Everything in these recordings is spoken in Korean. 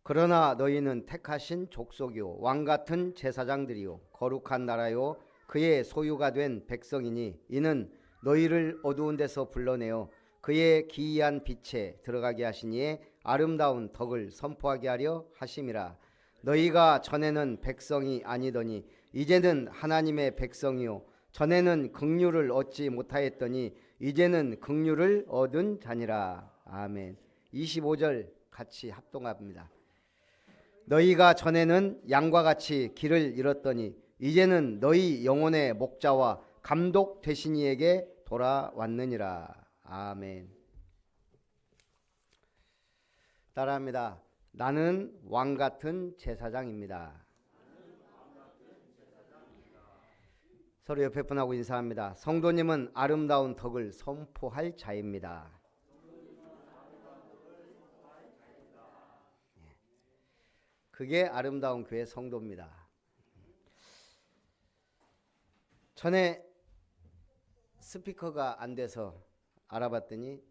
그러나 너희는 택하신 족속이요 왕같은 제사장들이요 거룩한 나라요 그의 소유가 된 백성이니 이는 너희를 어두운 데서 불러내어 그의 기이한 빛에 들어가게 하시니에 아름다운 덕을 선포하게 하려 하심이라. 너희가 전에는 백성이 아니더니 이제는 하나님의 백성이요 전에는 긍휼을 얻지 못하였더니 이제는 긍휼을 얻은 자니라. 아멘. 25절 같이 합동합니다. 너희가 전에는 양과 같이 길을 잃었더니 이제는 너희 영혼의 목자와 감독 되신 이에게 돌아왔느니라. 아멘. 따라합니다. 나는 왕같은 제사장입니다. 서로 옆에 분하고 인사합니다. 성도님은 아름다운 덕을 선포할 자입니다. 그게 아름다운 교회 성도입니다. 전에 스피커가 안 돼서 알아봤더니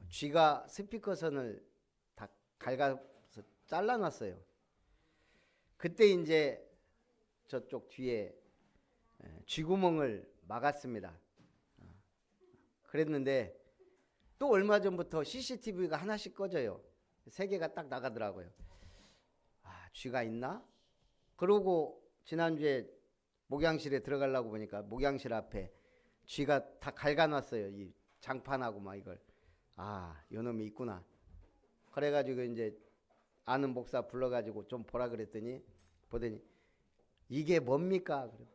쥐가 스피커 선을 다 갉아서 잘라놨어요. 그때 이제 저쪽 뒤에 쥐구멍을 막았습니다. 그랬는데 또 얼마 전부터 CCTV가 하나씩 꺼져요. 3개가 딱 나가더라고요. 쥐가 있나? 그러고 지난주에 목양실에 들어가려고 보니까 목양실 앞에 쥐가 다 갉아놨어요. 이 장판하고 막 이걸. 요놈이 있구나. 그래가지고 이제 아는 목사 불러가지고 좀 보라 그랬더니 보더니 이게 뭡니까? 그래.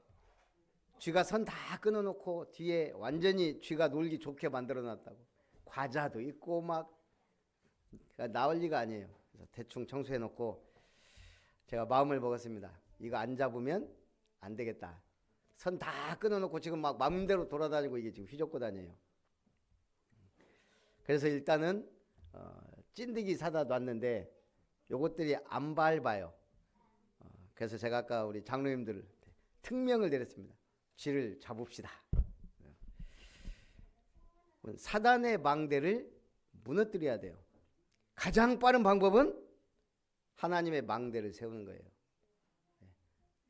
쥐가 선 다 끊어놓고 뒤에 완전히 쥐가 놀기 좋게 만들어놨다고. 과자도 있고 막 나올 리가 아니에요. 그래서 대충 청소해놓고 제가 마음을 먹었습니다. 이거 안 잡으면 안 되겠다. 선 다 끊어놓고 지금 막 마음대로 돌아다니고 이게 지금 휘젓고 다녀요. 그래서 일단은 찐득이 사다 놨는데 요것들이 안 밟아요. 그래서 제가 아까 우리 장로님들 특명을 내렸습니다. 쥐를 잡읍시다. 사단의 망대를 무너뜨려야 돼요. 가장 빠른 방법은 하나님의 망대를 세우는 거예요.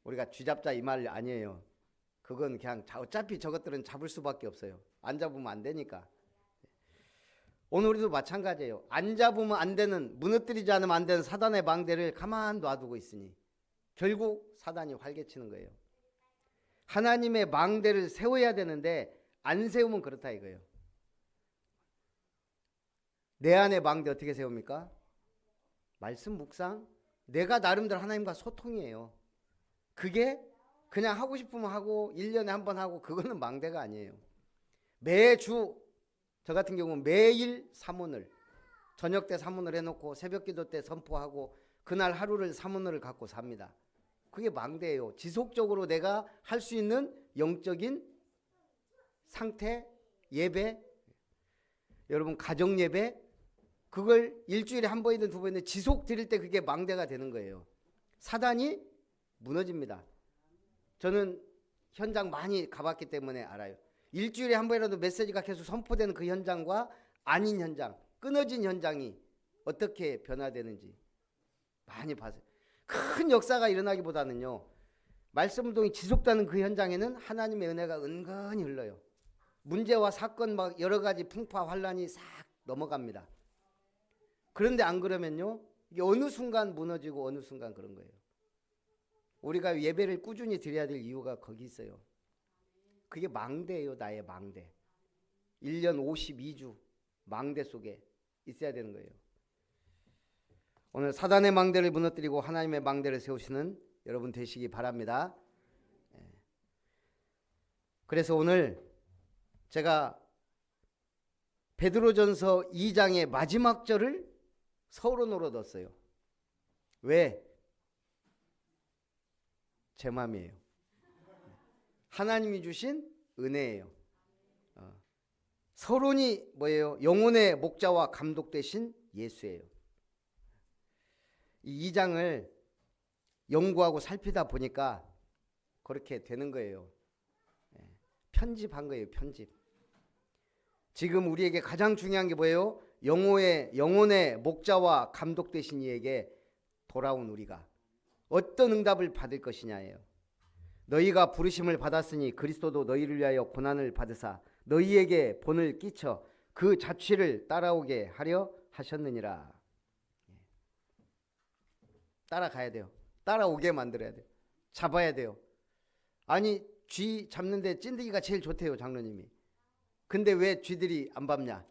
우리가 쥐 잡자 이 말 아니에요. 그건 그냥 어차피 저것들은 잡을 수밖에 없어요. 안 잡으면 안 되니까. 오늘 우리도 마찬가지예요. 안 잡으면 안 되는, 무너뜨리지 않으면 안 되는 사단의 망대를 가만 놔두고 있으니 결국 사단이 활개치는 거예요. 하나님의 망대를 세워야 되는데 안 세우면 그렇다 이거예요. 내 안의 망대 어떻게 세웁니까? 말씀 묵상, 내가 나름대로 하나님과 소통이에요. 그게 그냥 하고 싶으면 하고 1년에 한 번 하고 그거는 망대가 아니에요. 매주 저 같은 경우는 매일 사문을 저녁 때 사문을 해놓고 새벽 기도 때 선포하고 그날 하루를 사문을 갖고 삽니다. 그게 망대예요. 지속적으로 내가 할 수 있는 영적인 상태, 예배, 여러분 가정 예배, 그걸 일주일에 한 번이든 두 번이든 지속 드릴 때 그게 망대가 되는 거예요. 사단이 무너집니다. 저는 현장 많이 가봤기 때문에 알아요. 일주일에 한 번이라도 메시지가 계속 선포되는 그 현장과 아닌 현장, 끊어진 현장이 어떻게 변화되는지 많이 봤어요. 큰 역사가 일어나기보다는요, 말씀 운동이 지속되는 그 현장에는 하나님의 은혜가 은근히 흘러요. 문제와 사건 막 여러 가지 풍파 환란이 싹 넘어갑니다. 그런데 안 그러면요, 이게 어느 순간 무너지고 어느 순간 그런 거예요. 우리가 예배를 꾸준히 드려야 될 이유가 거기 있어요. 그게 망대예요. 나의 망대. 1년 52주 망대 속에 있어야 되는 거예요. 오늘 사단의 망대를 무너뜨리고 하나님의 망대를 세우시는 여러분 되시기 바랍니다. 그래서 오늘 제가 베드로전서 2장의 마지막 절을 서론으로 넣었어요. 왜? 제 마음이에요. 하나님이 주신 은혜예요. 서론이 뭐예요? 영혼의 목자와 감독 되신 예수예요. 이 2장을 연구하고 살피다 보니까 그렇게 되는 거예요. 편집한 거예요. 편집. 지금 우리에게 가장 중요한 게 뭐예요? 영혼의 목자와 감독 되신 이에게 돌아온 우리가 어떤 응답을 받을 것이냐예요. 너희가 부르심을 받았으니 그리스도도 너희를 위하여 고난을 받으사 너희에게 본을 끼쳐 그 자취를 따라오게 하려 하셨느니라. 따라가야 돼요. 따라오게 만들어야 돼요. 잡아야 돼요. 아니 쥐 잡는데 찐득이가 제일 좋대요, 장로님이. 근데 왜 쥐들이 안 밟냐?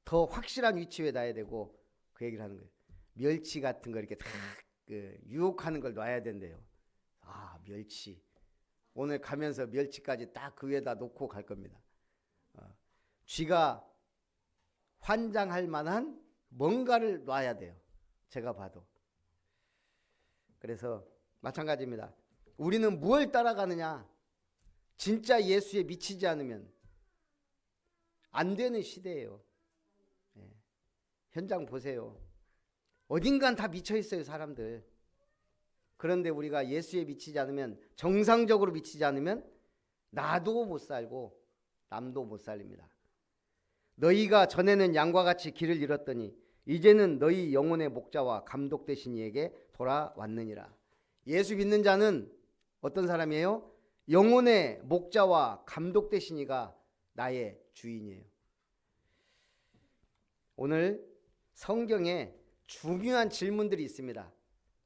더 확실한 위치에 놔야 되고 그 얘기를 하는 거예요. 멸치 같은 거 이렇게 다 유혹하는 걸 놔야 된대요. 아, 멸치. 오늘 가면서 멸치까지 딱 그 위에다 놓고 갈 겁니다. 쥐가 환장할 만한 뭔가를 놔야 돼요. 제가 봐도. 그래서 마찬가지입니다. 우리는 무엇을 따라가느냐? 진짜 예수에 미치지 않으면 안 되는 시대예요. 현장 보세요. 어딘간 다 미쳐 있어요, 사람들. 그런데 우리가 예수에 미치지 않으면, 정상적으로 미치지 않으면 나도 못 살고 남도 못 살립니다. 너희가 전에는 양과 같이 길을 잃었더니 이제는 너희 영혼의 목자와 감독 되신 이에게 돌아왔느니라. 예수 믿는 자는 어떤 사람이에요? 영혼의 목자와 감독 되신 이가 나의 주인이에요. 오늘 성경에 중요한 질문들이 있습니다.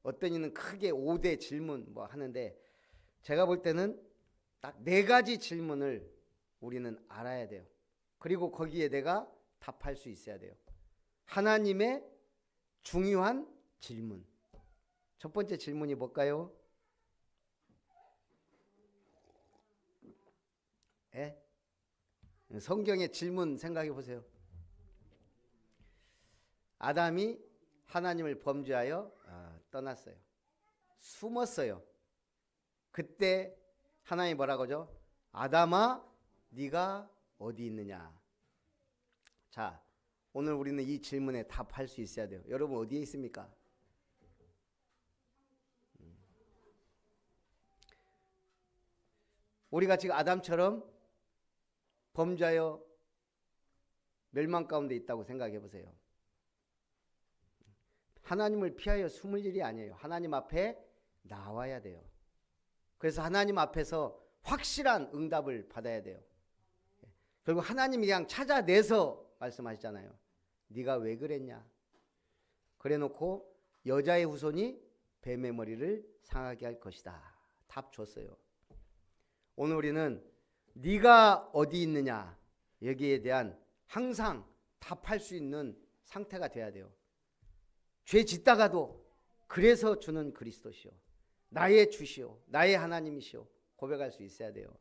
어떤 이는 크게 5대 질문 뭐 하는데, 제가 볼 때는 딱 4가지 질문을 우리는 알아야 돼요. 그리고 거기에 내가 답할 수 있어야 돼요. 하나님의 중요한 질문. 첫 번째 질문이 뭘까요? 성경의 질문 생각해 보세요. 아담이 하나님을 범죄하여 떠났어요. 숨었어요. 그때 하나님이 뭐라고 하죠? 아담아, 네가 어디 있느냐? 자, 오늘 우리는 이 질문에 답할 수 있어야 돼요. 여러분 어디에 있습니까? 우리가 지금 아담처럼 범죄하여 멸망 가운데 있다고 생각해 보세요. 하나님을 피하여 숨을 일이 아니에요. 하나님 앞에 나와야 돼요. 그래서 하나님 앞에서 확실한 응답을 받아야 돼요. 결국 하나님이 그냥 찾아내서 말씀하시잖아요. 네가 왜 그랬냐? 그래놓고 여자의 후손이 뱀의 머리를 상하게 할 것이다. 답 줬어요. 오늘 우리는 네가 어디 있느냐, 여기에 대한 항상 답할 수 있는 상태가 돼야 돼요. 죄 짓다가도 그래서 주는 그리스도시오, 나의 주시오, 나의 하나님이시오 고백할 수 있어야 돼요.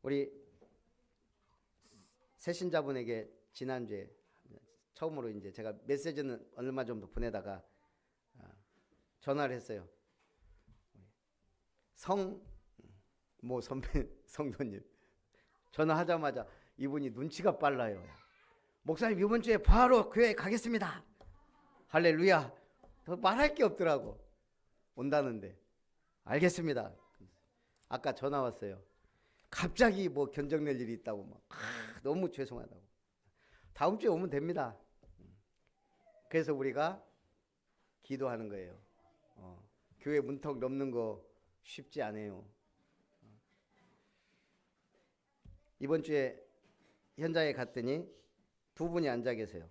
우리 새신자분에게 지난주에 처음으로 이제 제가 메시지는 얼마 정도 보내다가 전화를 했어요. 모 선배 성도님 전화하자마자 이분이 눈치가 빨라요. 목사님 이번 주에 바로 교회 가겠습니다. 할렐루야. 더 말할 게 없더라고. 온다는데 알겠습니다. 아까 전화 왔어요. 갑자기 뭐 견적낼 일이 있다고 막 너무 죄송하다고. 다음 주에 오면 됩니다. 그래서 우리가 기도하는 거예요. 교회 문턱 넘는 거 쉽지 않아요. 이번 주에 현장에 갔더니 2분이 앉아 계세요.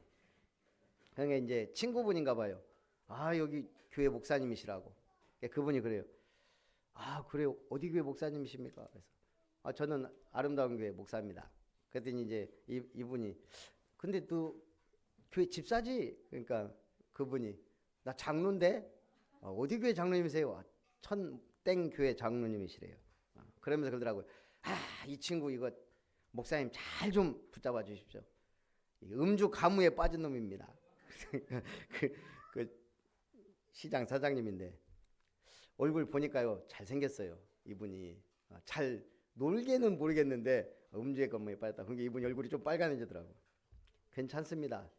형이 이제 친구분인가 봐요. 아, 여기 교회 목사님이시라고. 그분이 그래요. 아, 그래요? 어디 교회 목사님이십니까? 그래서 저는 아름다운 교회 목사입니다. 그랬더니 이제 이분이 근데 너 교회 집사지? 그러니까 그분이 나 장로인데 어디 교회 장로님이세요? 천땡 교회 장로님이시래요. 그러면서 그러더라고요. 이 친구 이거 목사님 잘 좀 붙잡아 주십시오. 음주 가무에 빠진 놈입니다. 그 시장 사장님인데 얼굴 보니까요 잘생겼어요. 이분이 잘 놀게는 모르겠는데 음주의 가무에 빠졌다. 그러니까 이분이 얼굴이 좀 빨간해지더라고. 괜찮습니다.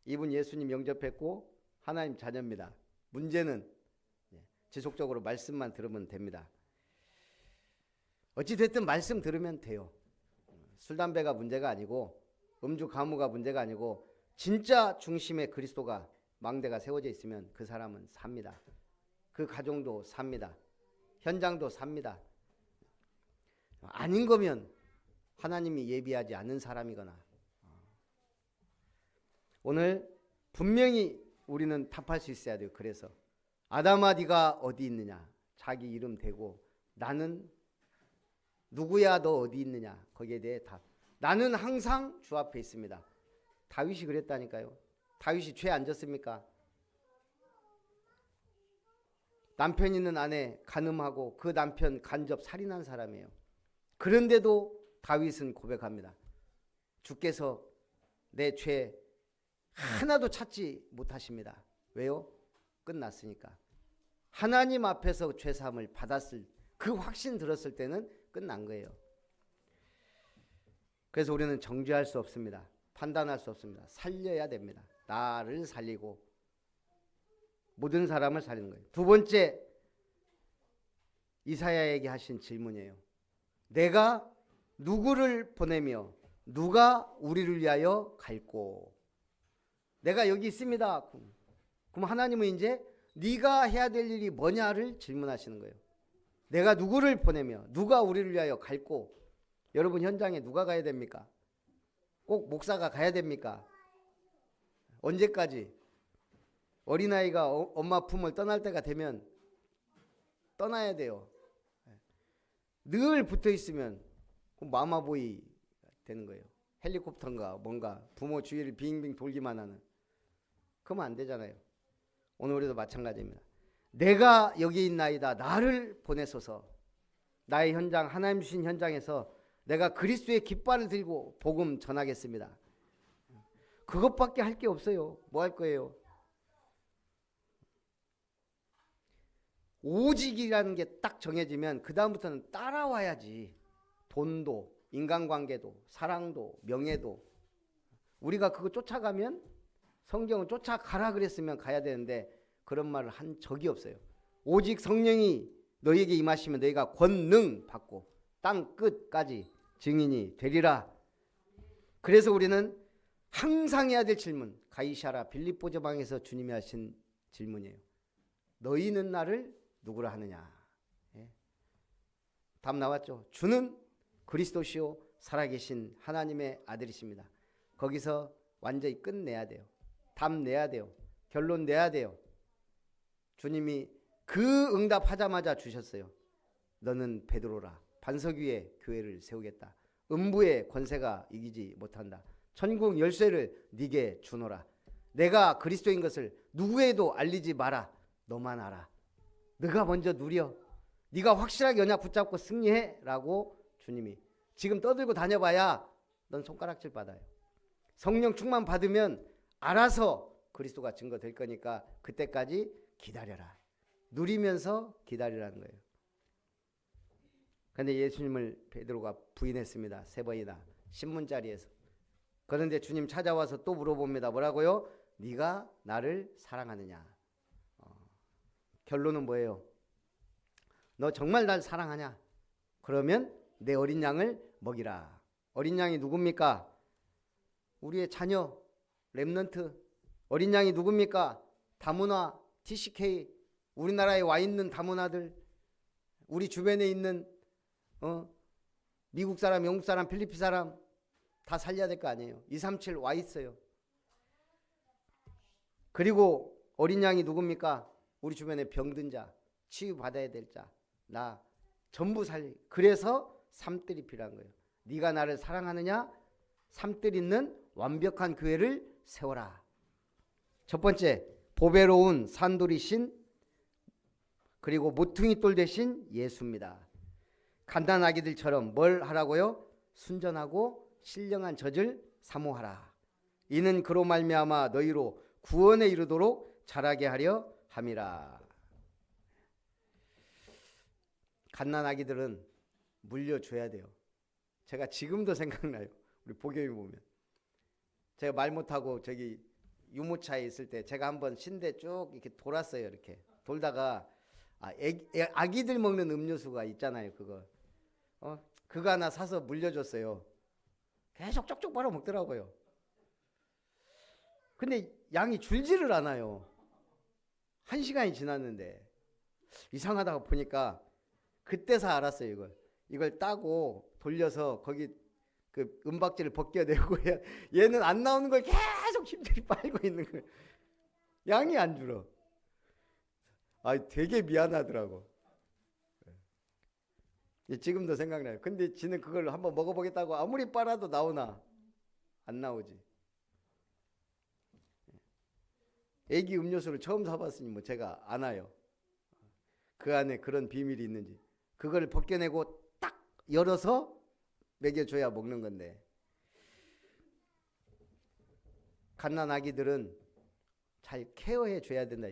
이분 예수님 영접했고 하나님 자녀입니다. 문제는 지속적으로 말씀만 들으면 됩니다. 어찌됐든 말씀 들으면 돼요. 술 담배가 문제가 아니고 음주 가무가 문제가 아니고 진짜 중심의 그리스도가 망대가 세워져 있으면 그 사람은 삽니다. 그 가정도 삽니다. 현장도 삽니다. 아닌 거면 하나님이 예비하지 않은 사람이거나. 오늘 분명히 우리는 답할 수 있어야 돼요. 그래서 아담아 네가 어디 있느냐. 자기 이름 대고 나는 누구야 너 어디 있느냐. 거기에 대해 답. 나는 항상 주 앞에 있습니다. 다윗이 그랬다니까요. 다윗이 죄 안 졌습니까? 남편 있는 아내 간음하고 그 남편 간접 살인한 사람이에요. 그런데도 다윗은 고백합니다. 주께서 내 죄 하나도 찾지 못하십니다. 왜요? 끝났으니까. 하나님 앞에서 죄사함을 받았을 그 확신 들었을 때는 끝난 거예요. 그래서 우리는 정죄할 수 없습니다. 판단할 수 없습니다. 살려야 됩니다. 나를 살리고 모든 사람을 살리는 거예요. 두 번째, 이사야에게 하신 질문이에요. 내가 누구를 보내며 누가 우리를 위하여 갈꼬. 내가 여기 있습니다. 그럼 하나님은 이제 네가 해야 될 일이 뭐냐를 질문하시는 거예요. 내가 누구를 보내며 누가 우리를 위하여 갈꼬. 여러분 현장에 누가 가야 됩니까? 꼭 목사가 가야 됩니까? 언제까지? 어린아이가 엄마 품을 떠날 때가 되면 떠나야 돼요. 늘 붙어 있으면 마마보이 되는 거예요. 헬리콥터인가 뭔가 부모 주위를 빙빙 돌기만 하는. 그러면 안 되잖아요. 오늘 우리도 마찬가지입니다. 내가 여기 있나이다. 나를 보내소서. 나의 현장, 하나님 주신 현장에서 내가 그리스도의 깃발을 들고 복음 전하겠습니다. 그것밖에 할 게 없어요. 뭐 할 거예요? 오직이라는 게 딱 정해지면 그 다음부터는 따라와야지. 돈도, 인간관계도, 사랑도, 명예도. 우리가 그거 쫓아가면 성경은 쫓아가라 그랬으면 가야 되는데 그런 말을 한 적이 없어요. 오직 성령이 너희에게 임하시면 너희가 권능 받고 땅 끝까지 증인이 되리라. 그래서 우리는 항상 해야 될 질문, 가이사랴 빌립보 저방에서 주님이 하신 질문이에요. 너희는 나를 누구라 하느냐. 예. 답 나왔죠. 주는 그리스도시요 살아계신 하나님의 아들이십니다. 거기서 완전히 끝내야 돼요. 답 내야 돼요. 결론 내야 돼요. 주님이 그 응답하자마자 주셨어요. 너는 베드로라. 반석 위에 교회를 세우겠다. 음부의 권세가 이기지 못한다. 천국 열쇠를 네게 주노라. 내가 그리스도인 것을 누구에도 알리지 마라. 너만 알아. 네가 먼저 누려. 네가 확실하게 언약 붙잡고 승리해 라고 주님이. 지금 떠들고 다녀봐야 넌 손가락질 받아요. 성령 충만 받으면 알아서 그리스도가 증거될 거니까 그때까지 기다려라. 누리면서 기다리라는 거예요. 그런데 예수님을 베드로가 부인했습니다. 3번이나 신문자리에서. 그런데 주님 찾아와서 또 물어봅니다. 뭐라고요? 네가 나를 사랑하느냐. 결론은 뭐예요? 너 정말 날 사랑하냐? 그러면 내 어린 양을 먹이라. 어린 양이 누굽니까? 우리의 자녀, 렘넌트. 어린 양이 누굽니까? 다문화, TCK, 우리나라에 와 있는 다문화들, 우리 주변에 있는 미국 사람, 영국 사람, 필리핀 사람 다 살려야 될 거 아니에요. 237 와 있어요. 그리고 어린 양이 누굽니까? 우리 주변에 병든 자, 치유받아야 될 자, 나 전부 살리. 그래서 삶들이 필요한 거예요. 네가 나를 사랑하느냐? 삶들 있는 완벽한 교회를 세워라. 첫 번째, 보배로운 산돌이신 그리고 모퉁이 돌 대신 예수입니다. 갓난 아기들처럼 뭘 하라고요? 순전하고 신령한 젖을 사모하라. 이는 그로 말미암아 너희로 구원에 이르도록 자라게 하려 함이라. 갓난 아기들은 물려줘야 돼요. 제가 지금도 생각나요. 우리 복염이 보면. 제가 말 못하고 저기 유모차에 있을 때 제가 한번 신대 쭉 이렇게 돌았어요. 이렇게 돌다가 아기들 먹는 음료수가 있잖아요. 그거 그거 하나 사서 물려줬어요. 계속 쪽쪽 빨아 먹더라고요. 근데 양이 줄지를 않아요. 1시간이 지났는데 이상하다고 보니까 그때서 알았어요. 이걸 따고 돌려서 거기 그 은박지를 벗겨내고 얘는 안 나오는 걸 계속 힘들이 빨고 있는 거예요. 양이 안 줄어. 되게 미안하더라고. 지금도 생각나요. 근데 지는 그걸 한번 먹어보겠다고 아무리 빨아도 나오나? 안 나오지. 애기 음료수를 처음 사봤으니 뭐 제가 아나요. 그 안에 그런 비밀이 있는지. 그걸 벗겨내고 딱 열어서 먹여줘야 먹는 건데, 갓난 아기들은 잘 케어해 줘야 된다.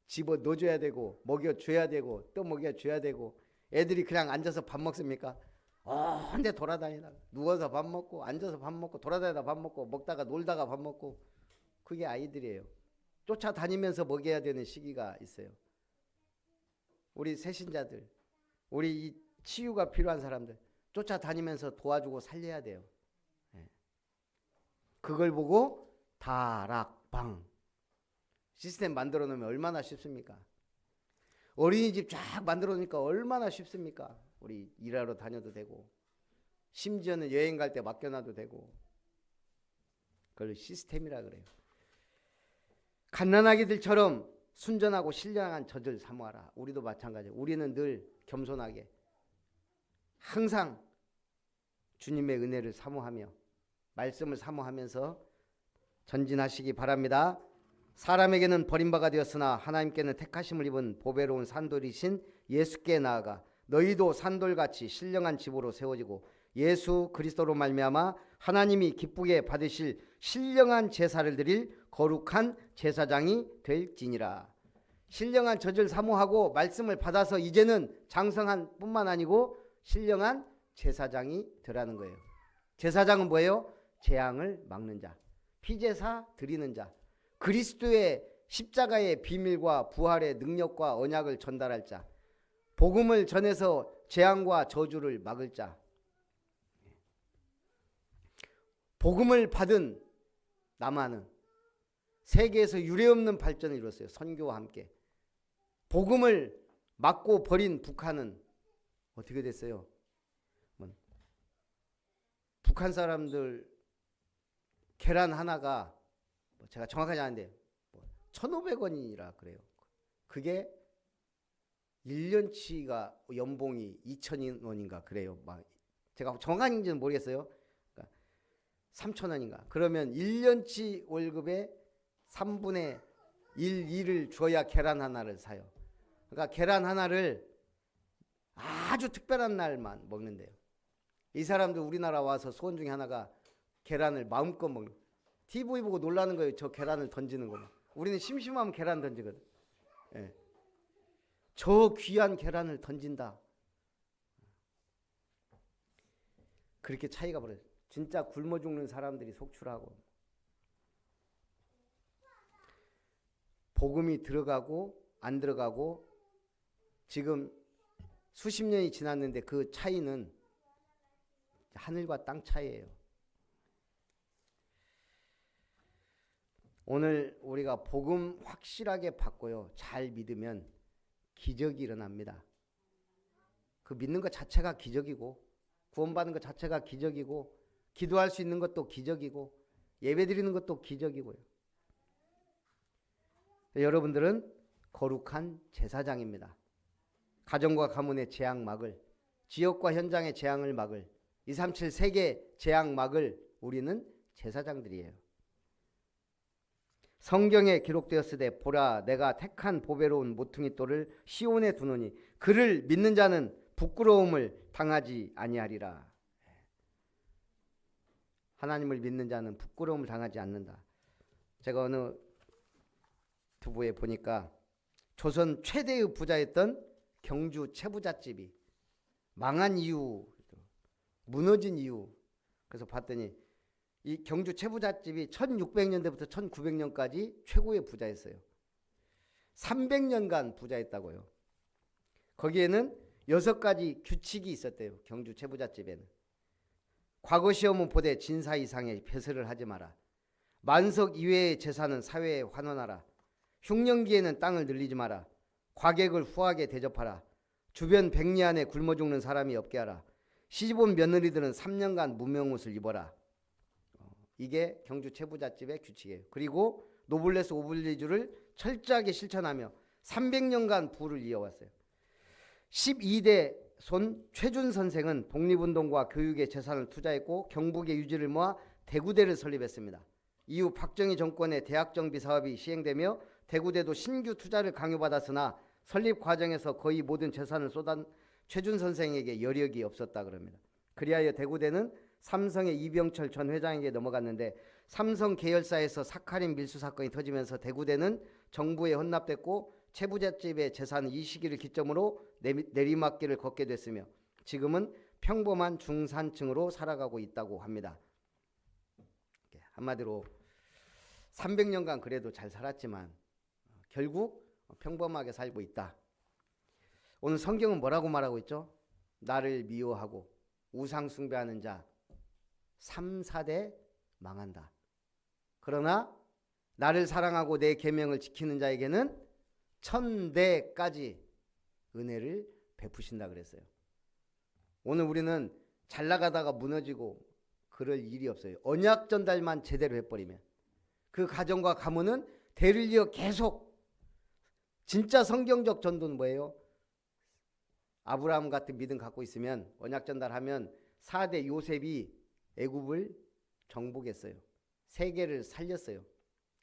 집어 넣어줘야 되고 먹여줘야 되고 또 먹여줘야 되고. 애들이 그냥 앉아서 밥 먹습니까? 혼자 돌아다니다가 누워서 밥 먹고 앉아서 밥 먹고 돌아다니다 밥 먹고 먹다가 놀다가 밥 먹고. 그게 아이들이에요. 쫓아다니면서 먹여야 되는 시기가 있어요. 우리 세신자들, 우리 이 치유가 필요한 사람들 쫓아다니면서 도와주고 살려야 돼요. 그걸 보고 다락방 시스템 만들어 놓으면 얼마나 쉽습니까? 어린이집 쫙 만들어 놓으니까 얼마나 쉽습니까? 우리 일하러 다녀도 되고 심지어는 여행 갈 때 맡겨놔도 되고. 그걸 시스템이라 그래요. 갓난아기들처럼 순전하고 신령한 젖을 사모하라. 우리도 마찬가지예요. 우리는 늘 겸손하게 항상 주님의 은혜를 사모하며 말씀을 사모하면서 전진하시기 바랍니다. 사람에게는 버림바가 되었으나 하나님께는 택하심을 입은 보배로운 산돌이신 예수께 나아가 너희도 산돌같이 신령한 집으로 세워지고 예수 그리스도로 말미암아 하나님이 기쁘게 받으실 신령한 제사를 드릴 거룩한 제사장이 될지니라. 신령한 젖을 사모하고 말씀을 받아서 이제는 장성한 뿐만 아니고 신령한 제사장이 되라는 거예요. 제사장은 뭐예요? 재앙을 막는 자, 피제사 드리는 자, 그리스도의 십자가의 비밀과 부활의 능력과 언약을 전달할 자, 복음을 전해서 재앙과 저주를 막을 자. 복음을 받은 남한은 세계에서 유례없는 발전을 이뤘어요. 선교와 함께. 복음을 막고 버린 북한은 어떻게 됐어요? 북한 사람들 계란 하나가 제가 정확하지 않은데 1,500원이라 그래요. 그게 1년치가 연봉이 2,000원인가 그래요. 제가 정확한지는 모르겠어요. 그러니까 3,000원인가. 그러면 1년치 월급의 3분의 1을 줘야 계란 하나를 사요. 그러니까 계란 하나를 아주 특별한 날만 먹는데요. 이 사람들 우리나라 와서 소원 중에 하나가 계란을 마음껏 먹는. TV 보고 놀라는 거예요. 저 계란을 던지는 거. 우리는 심심하면 계란 던지거든. 예. 저 귀한 계란을 던진다. 그렇게 차이가 벌어요. 진짜 굶어 죽는 사람들이 속출하고. 복음이 들어가고 안 들어가고 지금 수십 년이 지났는데 그 차이는 하늘과 땅 차이예요. 오늘 우리가 복음 확실하게 받고요. 잘 믿으면 기적이 일어납니다. 그 믿는 것 자체가 기적이고 구원받는 것 자체가 기적이고 기도할 수 있는 것도 기적이고 예배드리는 것도 기적이고요. 여러분들은 거룩한 제사장입니다. 가정과 가문의 재앙 막을, 지역과 현장의 재앙을 막을, 237 세계 재앙 막을 우리는 제사장들이에요. 성경에 기록되었으되 보라 내가 택한 보배로운 모퉁이 돌을 시온에 두노니 그를 믿는 자는 부끄러움을 당하지 아니하리라. 하나님을 믿는 자는 부끄러움을 당하지 않는다. 제가 어느 두부에 보니까 조선 최대의 부자였던 경주 최부잣집이 망한 이유, 무너진 이유. 그래서 봤더니 이 경주 최부잣집이 1600년대부터 1900년까지 최고의 부자였어요. 300년간 부자였다고요. 거기에는 6가지 규칙이 있었대요. 경주 최부잣집에는. 과거 시험은 보되 진사 이상의 배설을 하지 마라. 만석 이외의 재산은 사회에 환원하라. 흉년기에는 땅을 늘리지 마라. 과객을 후하게 대접하라. 주변 백리 안에 굶어 죽는 사람이 없게 하라. 시집온 며느리들은 3년간 무명옷을 입어라. 이게 경주 최부잣집의 규칙이에요. 그리고 노블레스 오블리주를 철저하게 실천하며 300년간 부를 이어왔어요. 12대 손 최준 선생은 독립운동과 교육에 재산을 투자했고 경북의 유지를 모아 대구대를 설립했습니다. 이후 박정희 정권의 대학정비 사업이 시행되며 대구대도 신규 투자를 강요받았으나 설립 과정에서 거의 모든 재산을 쏟은 최준 선생에게 여력이 없었다 그럽니다. 그리하여 대구대는 삼성의 이병철 전 회장에게 넘어갔는데 삼성 계열사에서 사카린 밀수 사건이 터지면서 대구대는 정부에 헌납됐고 최부잣집의 재산은 이 시기를 기점으로 내리막길을 걷게 됐으며 지금은 평범한 중산층으로 살아가고 있다고 합니다. 한마디로 300년간 그래도 잘 살았지만 결국 평범하게 살고 있다. 오늘 성경은 뭐라고 말하고 있죠? 나를 미워하고 우상 숭배하는 자 3, 4대 망한다. 그러나 나를 사랑하고 내 계명을 지키는 자에게는 1000대까지 은혜를 베푸신다 그랬어요. 오늘 우리는 잘 나가다가 무너지고 그럴 일이 없어요. 언약 전달만 제대로 해버리면 그 가정과 가문은 대를 이어 계속. 진짜 성경적 전도는 뭐예요? 아브라함 같은 믿음 갖고 있으면 언약 전달하면 4대 요셉이 애굽을 정복했어요. 세계를 살렸어요.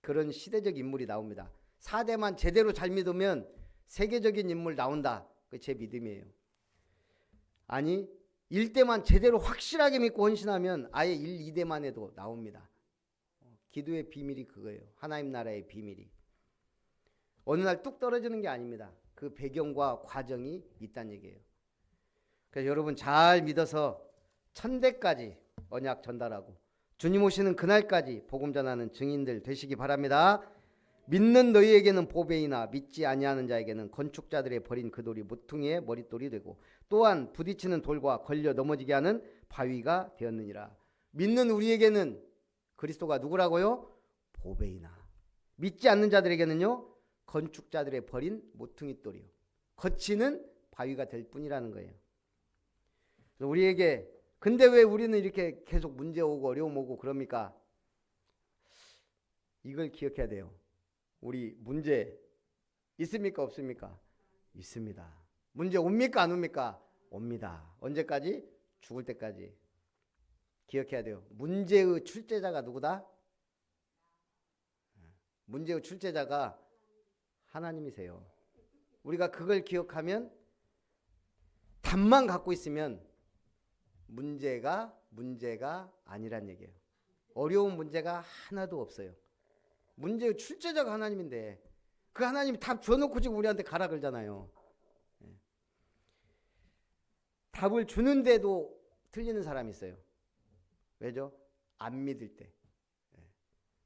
그런 시대적 인물이 나옵니다. 4대만 제대로 잘 믿으면 세계적인 인물 나온다. 그게 제 믿음이에요. 아니 1대만 제대로 확실하게 믿고 헌신하면 아예 1, 2대만 해도 나옵니다. 기도의 비밀이 그거예요. 하나님 나라의 비밀이. 어느 날 뚝 떨어지는 게 아닙니다. 그 배경과 과정이 있다는 얘기예요. 그래서 여러분 잘 믿어서 1000대까지 언약 전달하고 주님 오시는 그날까지 복음 전하는 증인들 되시기 바랍니다. 믿는 너희에게는 보배이나 믿지 아니하는 자에게는 건축자들의 버린 그 돌이 모퉁이의 머릿돌이 되고 또한 부딪히는 돌과 걸려 넘어지게 하는 바위가 되었느니라. 믿는 우리에게는 그리스도가 누구라고요? 보배이나. 믿지 않는 자들에게는요 건축자들의 버린 모퉁이 돌이요 거치는 바위가 될 뿐이라는 거예요. 그래서 우리에게 근데 왜 우리는 이렇게 계속 문제 오고 어려움 오고 그럽니까? 이걸 기억해야 돼요. 우리 문제 있습니까 없습니까? 있습니다. 문제 옵니까 안 옵니까? 옵니다. 언제까지? 죽을 때까지. 기억해야 돼요. 문제의 출제자가 누구다? 문제의 출제자가 하나님이세요. 우리가 그걸 기억하면 답만 갖고 있으면 문제가 아니란 얘기예요. 어려운 문제가 하나도 없어요. 문제의 출제자가 하나님인데 그 하나님이 답 줘놓고 지금 우리한테 가라 그러잖아요. 답을 주는데도 틀리는 사람이 있어요. 왜죠? 안 믿을 때.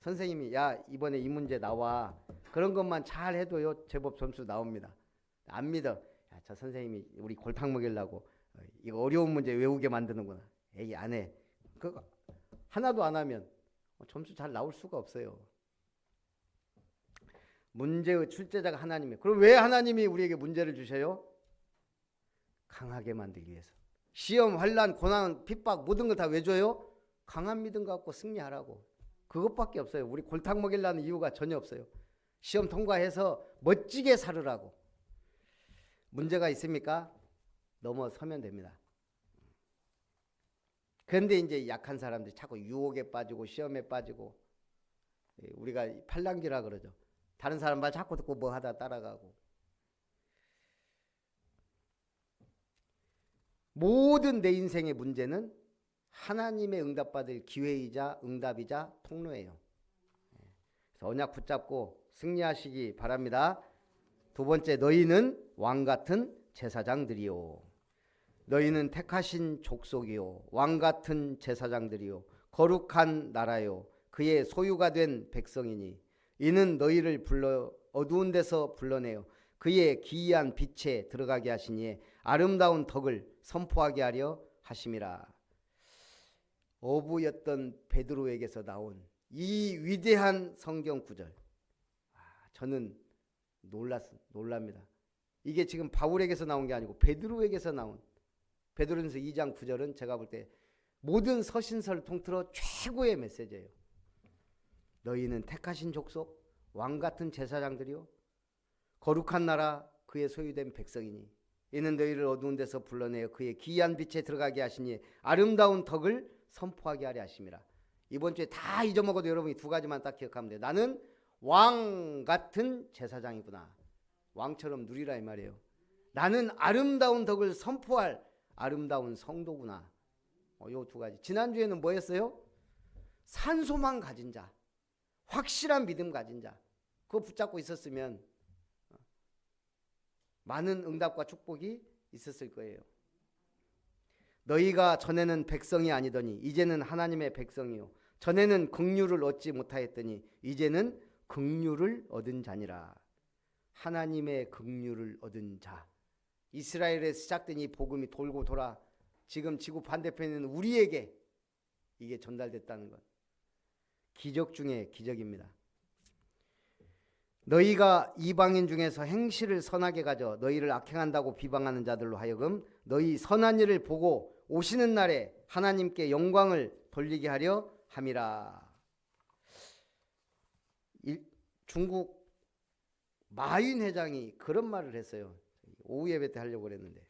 선생님이 야 이번에 이 문제 나와. 그런 것만 잘 해도요 제법 점수 나옵니다. 안 믿어. 야, 저 선생님이 우리 골탕 먹이려고 이거 어려운 문제 외우게 만드는구나. 에이 안 해. 그거 하나도 안 하면 점수 잘 나올 수가 없어요. 문제의 출제자가 하나님이에요. 그럼 왜 하나님이 우리에게 문제를 주셔요? 강하게 만들기 위해서. 시험, 환난, 고난, 핍박 모든 걸 다 왜 줘요? 강한 믿음 갖고 승리하라고. 그것밖에 없어요. 우리 골탕 먹이려는 이유가 전혀 없어요. 시험 통과해서 멋지게 살으라고. 문제가 있습니까? 넘어서면 됩니다. 그런데 이제 약한 사람들이 자꾸 유혹에 빠지고 시험에 빠지고 우리가 팔랑귀라 그러죠. 다른 사람 말 자꾸 듣고 뭐 하다 따라가고. 모든 내 인생의 문제는 하나님의 응답받을 기회이자 응답이자 통로예요. 그래서 언약 붙잡고 승리하시기 바랍니다. 두 번째, 너희는 왕같은 제사장들이요. 너희는 택하신 족속이요. 왕같은 제사장들이요. 거룩한 나라요. 그의 소유가 된 백성이니 이는 너희를 불러 어두운 데서 불러내어 그의 기이한 빛에 들어가게 하시니 아름다운 덕을 선포하게 하려 하심이라. 어부였던 베드로에게서 나온 이 위대한 성경 구절, 저는 놀랍니다. 이게 지금 바울에게서 나온 게 아니고 베드로에게서 나온, 베드로전서 2장 9절은 제가 볼 때 모든 서신서를 통틀어 최고의 메시지예요. 너희는 택하신 족속, 왕같은 제사장들이요 거룩한 나라, 그의 소유된 백성이니 이는 너희를 어두운 데서 불러내어 그의 기이한 빛에 들어가게 하시니 아름다운 덕을 선포하게 하려 하심이라. 이번 주에 다 잊어먹어도 여러분이 두 가지만 딱 기억하면 돼요. 나는 왕 같은 제사장이구나. 왕처럼 누리라 이 말이에요. 나는 아름다운 덕을 선포할 아름다운 성도구나. 요 두 가지. 지난주에는 뭐였어요? 산소망 가진 자, 확실한 믿음 가진 자. 그거 붙잡고 있었으면 많은 응답과 축복이 있었을 거예요. 너희가 전에는 백성이 아니더니 이제는 하나님의 백성이요 전에는 긍휼을 얻지 못하였더니 이제는 긍휼을 얻은 자니라. 하나님의 긍휼을 얻은 자. 이스라엘에 시작된 이 복음이 돌고 돌아 지금 지구 반대편에 있는 우리에게 이게 전달됐다는 것. 기적 중에 기적입니다. 너희가 이방인 중에서 행실을 선하게 가져 너희를 악행한다고 비방하는 자들로 하여금 너희 선한 일을 보고 오시는 날에 하나님께 영광을 돌리게 하려 함이라. 중국 마윈 회장이 그런 말을 했어요. 오후 예배 때 하려고 그랬는데,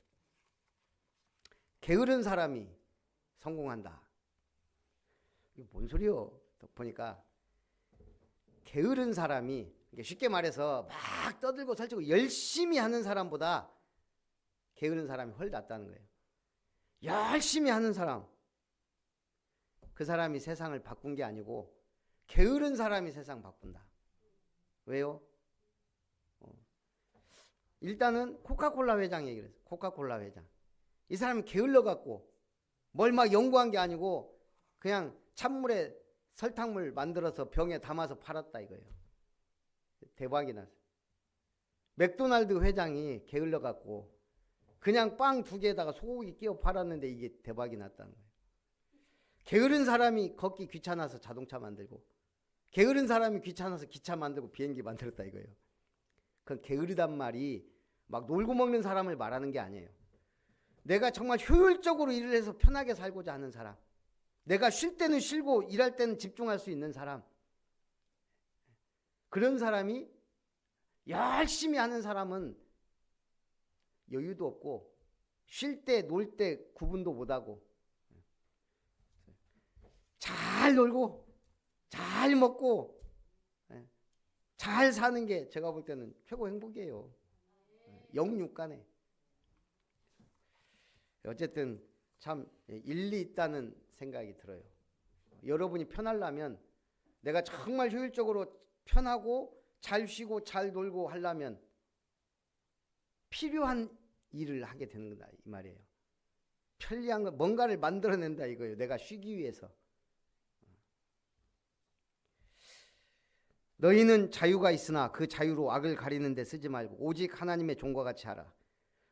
게으른 사람이 성공한다. 이게 뭔 소리요? 보니까 게으른 사람이, 쉽게 말해서 막 떠들고 설치고 열심히 하는 사람보다 게으른 사람이 훨 낫다는 거예요. 열심히 하는 사람, 그 사람이 세상을 바꾼 게 아니고 게으른 사람이 세상 바꾼다. 왜요? 일단은 코카콜라 회장 얘기를 했어요. 코카콜라 회장. 이 사람이 게을러갖고 뭘 막 연구한 게 아니고 그냥 찬물에 설탕물 만들어서 병에 담아서 팔았다 이거예요. 대박이 났어요. 맥도날드 회장이 게을러갖고 그냥 빵 두 개에다가 소고기 끼워 팔았는데 이게 대박이 났다는 거예요. 게으른 사람이 걷기 귀찮아서 자동차 만들고, 게으른 사람이 귀찮아서 기차 만들고 비행기 만들었다 이거예요. 그건 게으르단 말이 막 놀고 먹는 사람을 말하는 게 아니에요. 내가 정말 효율적으로 일을 해서 편하게 살고자 하는 사람, 내가 쉴 때는 쉬고 일할 때는 집중할 수 있는 사람, 그런 사람이, 열심히 하는 사람은 여유도 없고 쉴 때 놀 때 구분도 못하고 잘 놀고 잘 먹고 잘 사는 게 제가 볼 때는 최고 행복이에요. 영육간에. 어쨌든 참 일리 있다는 생각이 들어요. 여러분이 편하려면, 내가 정말 효율적으로 편하고 잘 쉬고 잘 놀고 하려면 필요한 일을 하게 되는 거다 이 말이에요. 편리한 거, 뭔가를 만들어낸다 이거예요. 내가 쉬기 위해서. 너희는 자유가 있으나 그 자유로 악을 가리는 데 쓰지 말고 오직 하나님의 종과 같이 하라.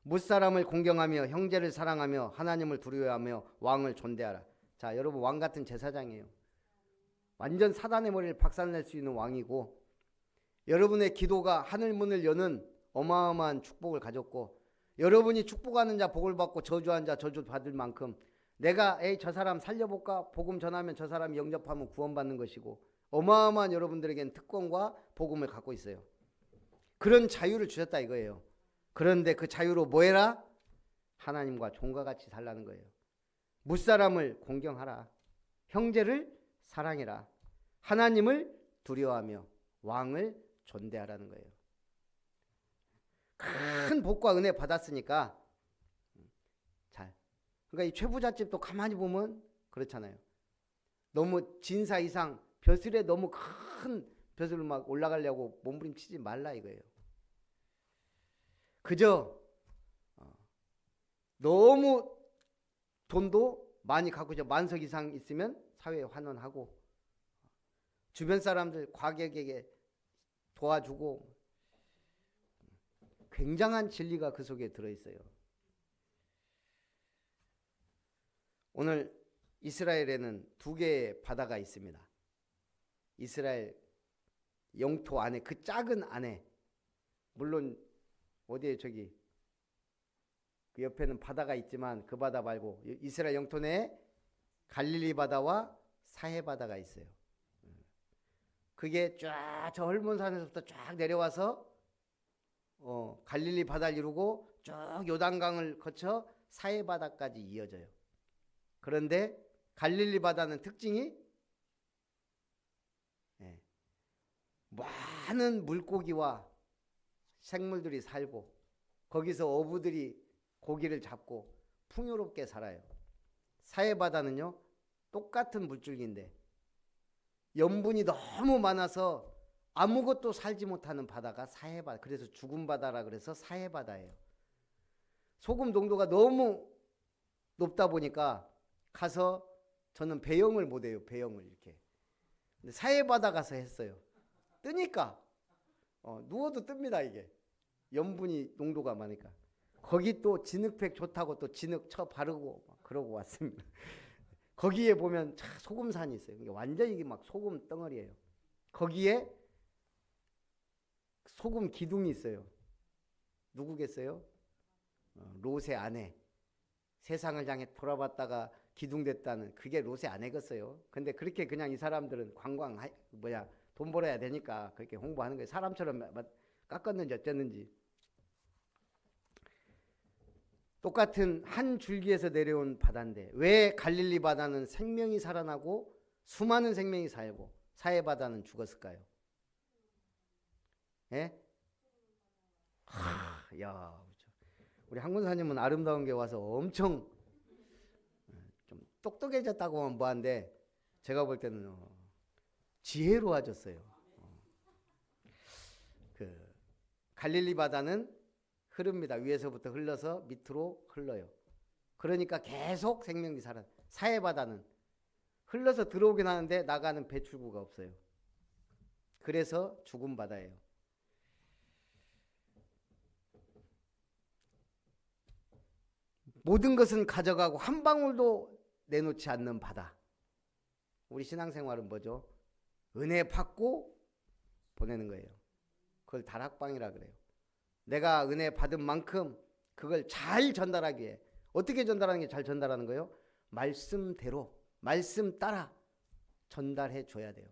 무사람을 공경하며 형제를 사랑하며 하나님을 두려워하며 왕을 존대하라. 자, 여러분, 왕 같은 제사장이에요. 완전 사단의 머리를 박살낼 수 있는 왕이고, 여러분의 기도가 하늘문을 여는 어마어마한 축복을 가졌고, 여러분이 축복하는 자 복을 받고 저주한 자 저주 받을 만큼 내가 저 사람 살려볼까? 복음 전하면 저 사람이 영접하면 구원받는 것이고, 어마어마한 여러분들에겐 특권과 복음을 갖고 있어요. 그런 자유를 주셨다 이거예요. 그런데 그 자유로 뭐 해라? 하나님과 종과 같이 살라는 거예요. 무사람을 공경하라. 형제를 사랑해라. 하나님을 두려워하며 왕을 존대하라는 거예요. 큰 복과 은혜 받았으니까 잘. 그러니까 이 최부잣집도 가만히 보면 그렇잖아요. 너무 진사 이상 벼슬에 너무 큰 벼슬로 막 올라가려고 몸부림치지 말라 이거예요. 그저 너무 돈도 많이 갖고 있죠. 만석 이상 있으면 사회에 환원하고, 주변 사람들 과객에게 도와주고, 굉장한 진리가 그 속에 들어있어요. 오늘 이스라엘에는 두 개의 바다가 있습니다. 이스라엘 영토 안에, 그 작은 안에, 물론 어디에 저기 그 옆에는 바다가 있지만 그 바다 말고 이스라엘 영토 내에 갈릴리 바다와 사해 바다가 있어요. 그게 쫙 저 헐몬산에서부터 쫙 내려와서 갈릴리 바다를 이루고 쭉 요단강을 거쳐 사해 바다까지 이어져요. 그런데 갈릴리 바다는 특징이 많은 물고기와 생물들이 살고 거기서 어부들이 고기를 잡고 풍요롭게 살아요. 사해 바다는요, 똑같은 물줄기인데 염분이 너무 많아서 아무것도 살지 못하는 바다가 사해 바다. 그래서 죽은 바다라 그래서 사해 바다예요. 소금 농도가 너무 높다 보니까 가서 저는 배영을 못 해요. 배영을 이렇게. 근데 사해 바다 가서 했어요. 뜨니까 누워도 뜹니다. 이게 염분이 농도가 많으니까. 거기 또 진흙팩 좋다고 또 진흙 쳐 바르고 막 그러고 왔습니다. 거기에 보면 소금산이 있어요. 완전히 이게 막 소금 덩어리예요. 거기에 소금 기둥이 있어요. 누구겠어요? 롯의 아내. 세상을 향해 돌아봤다가 기둥됐다는, 그게 롯의 아내겠어요. 근데 그렇게 그냥 이 사람들은 돈 벌어야 되니까 그렇게 홍보하는 거예요. 사람처럼 깎았는지 어쨌는지. 똑같은 한 줄기에서 내려온 바다인데 왜 갈릴리 바다는 생명이 살아나고 수많은 생명이 살고 사해 바다는 죽었을까요? 예? 야, 우리 한군사님은 아름다운 게 와서 엄청 좀 똑똑해졌다고 하면 뭐한데 제가 볼 때는 지혜로워졌어요. 그 갈릴리 바다는 흐릅니다. 위에서부터 흘러서 밑으로 흘러요. 그러니까 계속 생명이 살아. 사해 바다는 흘러서 들어오긴 하는데 나가는 배출구가 없어요. 그래서 죽은 바다예요. 모든 것은 가져가고 한 방울도 내놓지 않는 바다. 우리 신앙생활은 뭐죠? 은혜 받고 보내는 거예요. 그걸 다락방이라 그래요. 내가 은혜 받은 만큼 그걸 잘 전달하기 위해 어떻게 전달하는 게 잘 전달하는 거예요? 말씀대로, 말씀 따라 전달해 줘야 돼요.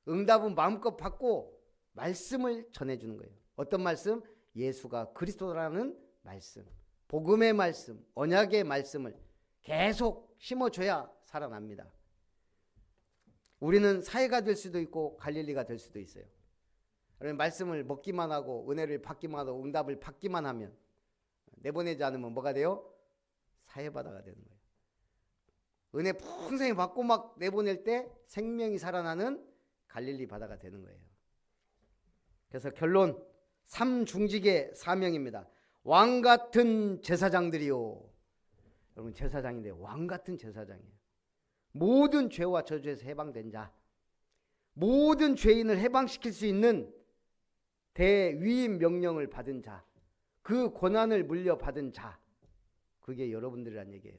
응답은 마음껏 받고 말씀을 전해주는 거예요. 어떤 말씀? 예수가 그리스도라는 말씀, 복음의 말씀, 언약의 말씀을 계속 심어줘야 살아납니다. 우리는 사해가 될 수도 있고 갈릴리가 될 수도 있어요. 말씀을 먹기만 하고 은혜를 받기만 하고 응답을 받기만 하면, 내보내지 않으면 뭐가 돼요? 사해바다가 되는 거예요. 은혜 풍성히 받고 막 내보낼 때 생명이 살아나는 갈릴리 바다가 되는 거예요. 그래서 결론, 삼중직의 사명입니다. 왕같은 제사장들이요. 여러분 제사장인데 왕같은 제사장이에요. 모든 죄와 저주에서 해방된 자, 모든 죄인을 해방시킬 수 있는 대위임 명령을 받은 자, 그 권한을 물려받은 자, 그게 여러분들이란 얘기예요.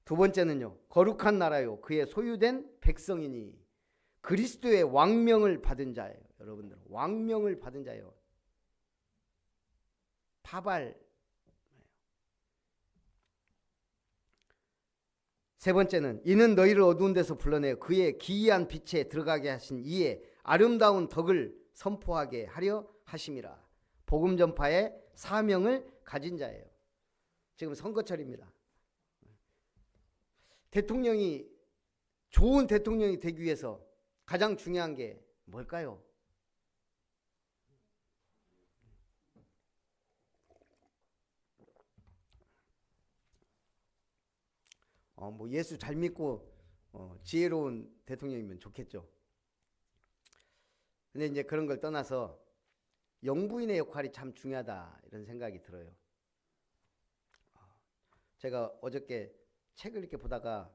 두 번째는요, 거룩한 나라요 그의 소유된 백성이니, 그리스도의 왕명을 받은 자예요. 여러분들 왕명을 받은 자예요. 파발. 세 번째는 이는 너희를 어두운 데서 불러내어 그의 기이한 빛에 들어가게 하신 이의 아름다운 덕을 선포하게 하려 하심이라. 복음 전파의 사명을 가진 자예요. 지금 선거철입니다. 대통령이, 좋은 대통령이 되기 위해서 가장 중요한 게 뭘까요? 뭐 예수 잘 믿고 지혜로운 대통령이면 좋겠죠. 근데 이제 그런 걸 떠나서 영부인의 역할이 참 중요하다, 이런 생각이 들어요. 제가 어저께 책을 이렇게 보다가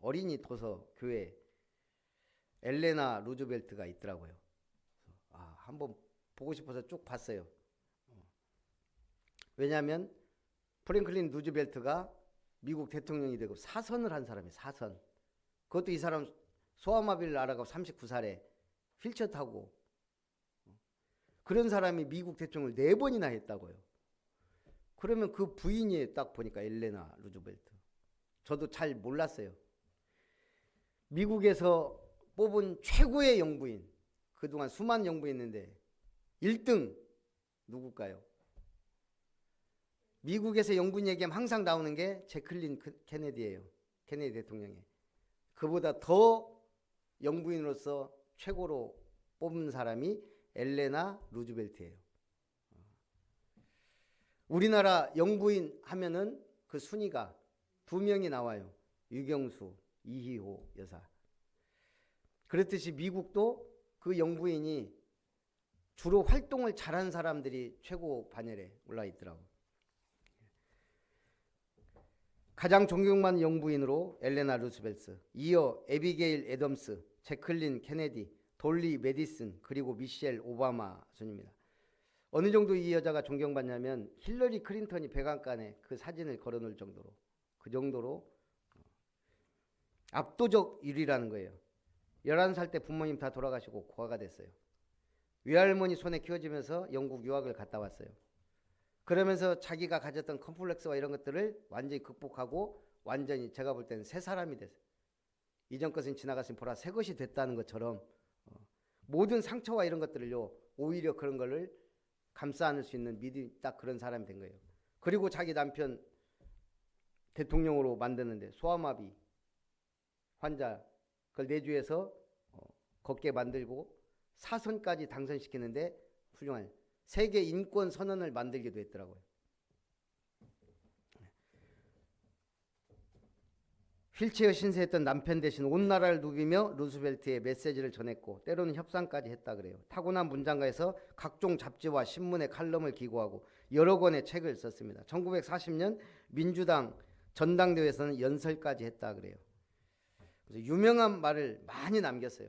어린이 도서 교회 엘레나 루즈벨트가 있더라고요. 한번 보고 싶어서 쭉 봤어요. 왜냐하면 프랭클린 루즈벨트가 미국 대통령이 되고 사선을 한 사람이에요. 사선. 그것도 이 사람 소아마비를 앓아가고 39살에 휠체어 타고, 그런 사람이 미국 대통령을 4번이나 했다고요. 그러면 그 부인이 딱 보니까 엘레나 루즈벨트. 저도 잘 몰랐어요. 미국에서 뽑은 최고의 영부인, 그동안 수많은 영부인 있는데 1등 누굴까요? 미국에서 영부인 얘기하면 항상 나오는 게 제클린 케네디예요. 케네디 대통령이. 그보다 더 영부인으로서 최고로 뽑은 사람이 엘레나 루즈벨트예요. 우리나라 영부인 하면은 그 순위가 2명이 나와요. 유경수, 이희호 여사. 그렇듯이 미국도 그 영부인이 주로 활동을 잘한 사람들이 최고 반열에 올라 있더라고. 가장 존경받는 영부인으로 엘레나 루즈벨트, 이어 에비게일 애덤스, 제클린 케네디, 돌리 메디슨, 그리고 미셸 오바마 순입니다. 어느 정도 이 여자가 존경받냐면 힐러리 클린턴이 백악관에 그 사진을 걸어놓을 정도로, 그 정도로 압도적 1위라는 거예요. 11살 때 부모님 다 돌아가시고 고아가 됐어요. 외할머니 손에 키워지면서 영국 유학을 갔다 왔어요. 그러면서 자기가 가졌던 컴플렉스와 이런 것들을 완전히 극복하고 완전히 제가 볼 때는 새 사람이 됐어요. 이전 것은 지나갔으니 보라 새 것이 됐다는 것처럼 모든 상처와 이런 것들을요, 오히려 그런 거를 감싸 안을 수 있는 믿음, 딱 그런 사람이 된 거예요. 그리고 자기 남편 대통령으로 만드는데 소아마비 환자 그걸 내주해서 걷게 만들고 사선까지 당선시키는데 훌륭한 세계 인권 선언을 만들기도 했더라고요. 휠체어 신세했던 남편 대신 온 나라를 누비며 루즈벨트의 메시지를 전했고 때로는 협상까지 했다 그래요. 타고난 문장가에서 각종 잡지와 신문에 칼럼을 기고하고 여러 권의 책을 썼습니다. 1940년 민주당 전당대회에서는 연설까지 했다 그래요. 그래서 유명한 말을 많이 남겼어요.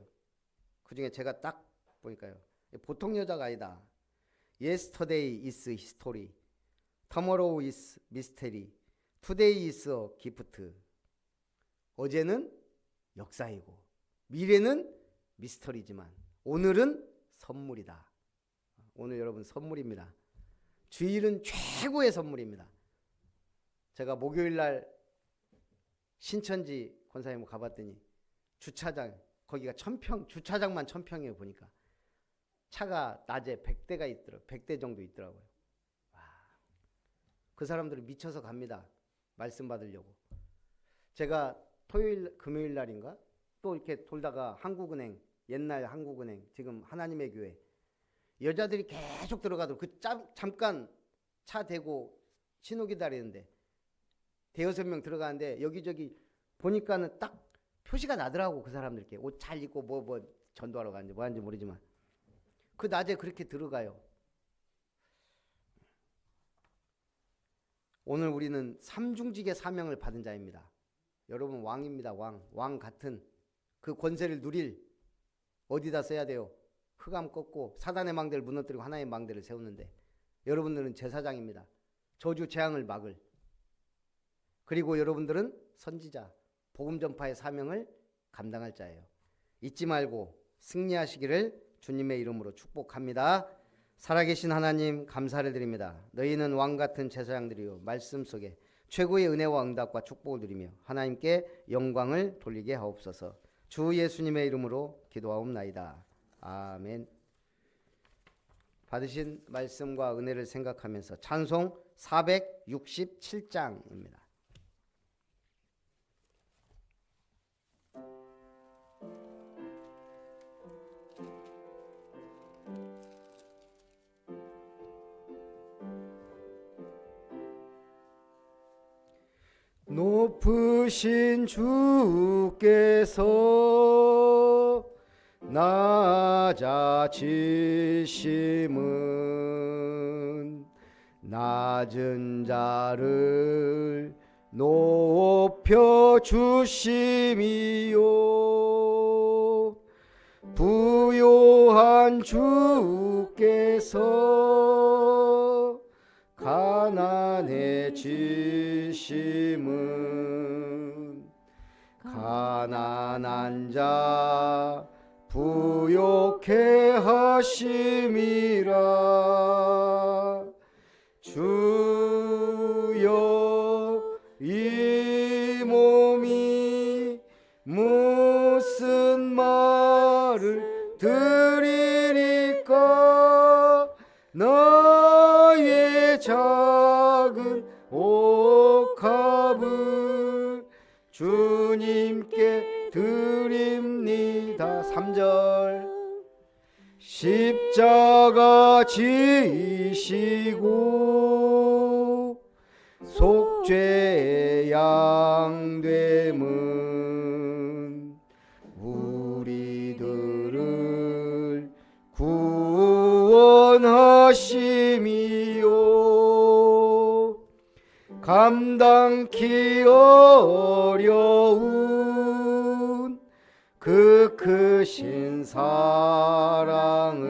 그중에 제가 딱 보니까요, 보통 여자가 아니다. Yesterday is history, tomorrow is mystery, today is a gift. 어제는 역사이고 미래는 미스터리지만 오늘은 선물이다. 오늘 여러분 선물입니다. 주일은 최고의 선물입니다. 제가 목요일날 신천지 권사님 가봤더니 주차장 거기가 1000평, 주차장만 1000평이에요. 보니까 차가 낮에 100대가 있더라고요. 100대 정도 있더라고요. 와, 그 사람들은 미쳐서 갑니다. 말씀 받으려고. 제가 토요일 금요일 날인가 또 이렇게 돌다가 한국은행, 옛날 한국은행, 지금 하나님의 교회, 여자들이 계속 들어가도 그 잠깐 차 대고 신호 기다리는데 대여섯 명 들어가는데 여기저기 보니까는 딱 표시가 나더라고. 그 사람들께 옷 잘 입고 뭐 전도하러 가는지 뭐 하는지 모르지만 그 낮에 그렇게 들어가요. 오늘 우리는 삼중직의 사명을 받은 자입니다. 여러분 왕입니다. 왕 같은 그 권세를 누릴, 어디다 써야 돼요? 흑암 꺾고 사단의 망대를 무너뜨리고 하나님의 망대를 세우는데 여러분들은 제사장입니다. 저주 재앙을 막을. 그리고 여러분들은 선지자, 복음 전파의 사명을 감당할 자예요. 잊지 말고 승리하시기를 주님의 이름으로 축복합니다. 살아계신 하나님 감사를 드립니다. 너희는 왕같은 제사장들이요 말씀 속에 최고의 은혜와 응답과 축복을 누리며 하나님께 영광을 돌리게 하옵소서. 주 예수님의 이름으로 기도하옵나이다. 아멘. 받으신 말씀과 은혜를 생각하면서 찬송 467장입니다. 높으신 주께서 낮아지심은 낮은 자를 높여 주심이요 부요한 주께서 가난해지심은 가난한 자 부욕해 하심이라. 주여 이 몸이 무슨 말을 드리리까. 너의 작은 옥합을 주님께 드립니다. 3절 십자가 지시고 속죄의 양됨은 우리들을 구원하심이요 감당키 어려운 그 크신 사랑을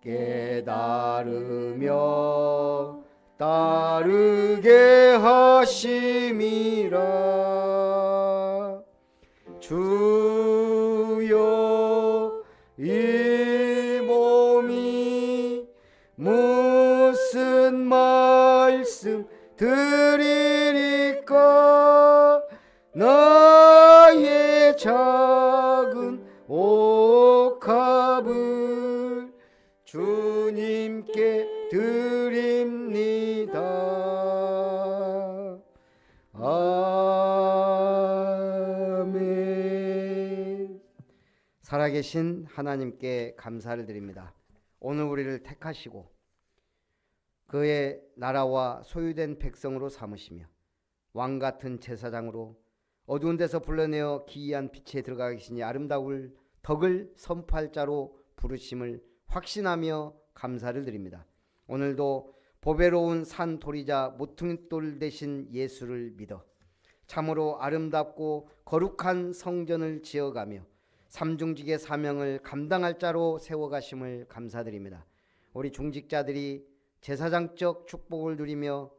깨달으며 따르게 하심이라. 주여 이 몸이 무슨 말씀 드리리까. 나의 작은 옥합을 주님께 드립니다. 아멘. 살아계신 하나님께 감사를 드립니다. 오늘 우리를 택하시고 그의 나라와 소유된 백성으로 삼으시며 왕같은 제사장으로 어두운 데서 불러내어 기이한 빛에 들어가 계시니 아름다울 덕을 선포할 자로 부르심을 확신하며 감사를 드립니다. 오늘도 보배로운 산 도리자 모퉁이돌 되신 예수를 믿어 참으로 아름답고 거룩한 성전을 지어가며 삼중직의 사명을 감당할 자로 세워가심을 감사드립니다. 우리 중직자들이 제사장적 축복을 누리며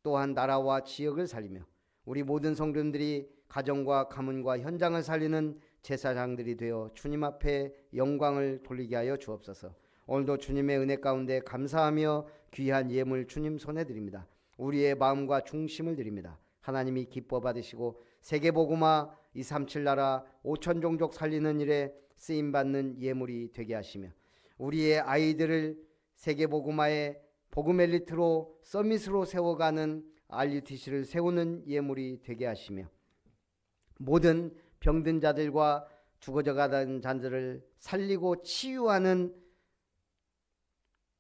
또한 나라와 지역을 살리며 우리 모든 성도님들이 가정과 가문과 현장을 살리는 제사장들이 되어 주님 앞에 영광을 돌리게 하여 주옵소서. 오늘도 주님의 은혜 가운데 감사하며 귀한 예물 주님 손에 드립니다. 우리의 마음과 중심을 드립니다. 하나님이 기뻐 받으시고 세계복음화 237 나라 5천 종족 살리는 일에 쓰임받는 예물이 되게 하시며 우리의 아이들을 세계복음화의 복음 엘리트로 서밋으로 세워가는 RUTC를 세우는 예물이 되게 하시며 모든 병든 자들과 죽어져가는 자들을 살리고 치유하는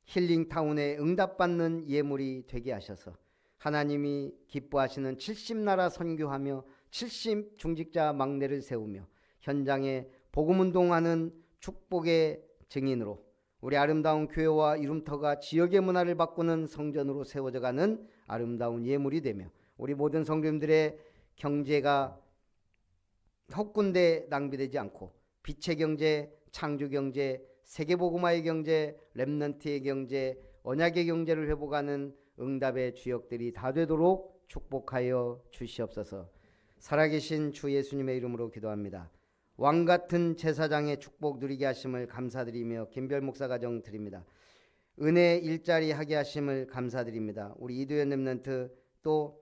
힐링타운에 응답받는 예물이 되게 하셔서 하나님이 기뻐하시는 70나라 선교하며 70 중직자 막내를 세우며 현장에 복음운동하는 축복의 증인으로 우리 아름다운 교회와 이름터가 지역의 문화를 바꾸는 성전으로 세워져가는 아름다운 예물이 되며 우리 모든 성도님들의 경제가 헛군데 낭비되지 않고 빛의 경제, 창조 경제, 세계복음화의 경제, 렘넌트의 경제, 언약의 경제를 회복하는 응답의 주역들이 다 되도록 축복하여 주시옵소서. 살아계신 주 예수님의 이름으로 기도합니다. 왕같은 제사장의 축복 누리게 하심을 감사드리며 김별 목사 가정 드립니다. 은혜 일자리 하게 하심을 감사드립니다. 우리 이도현 렘넌트 또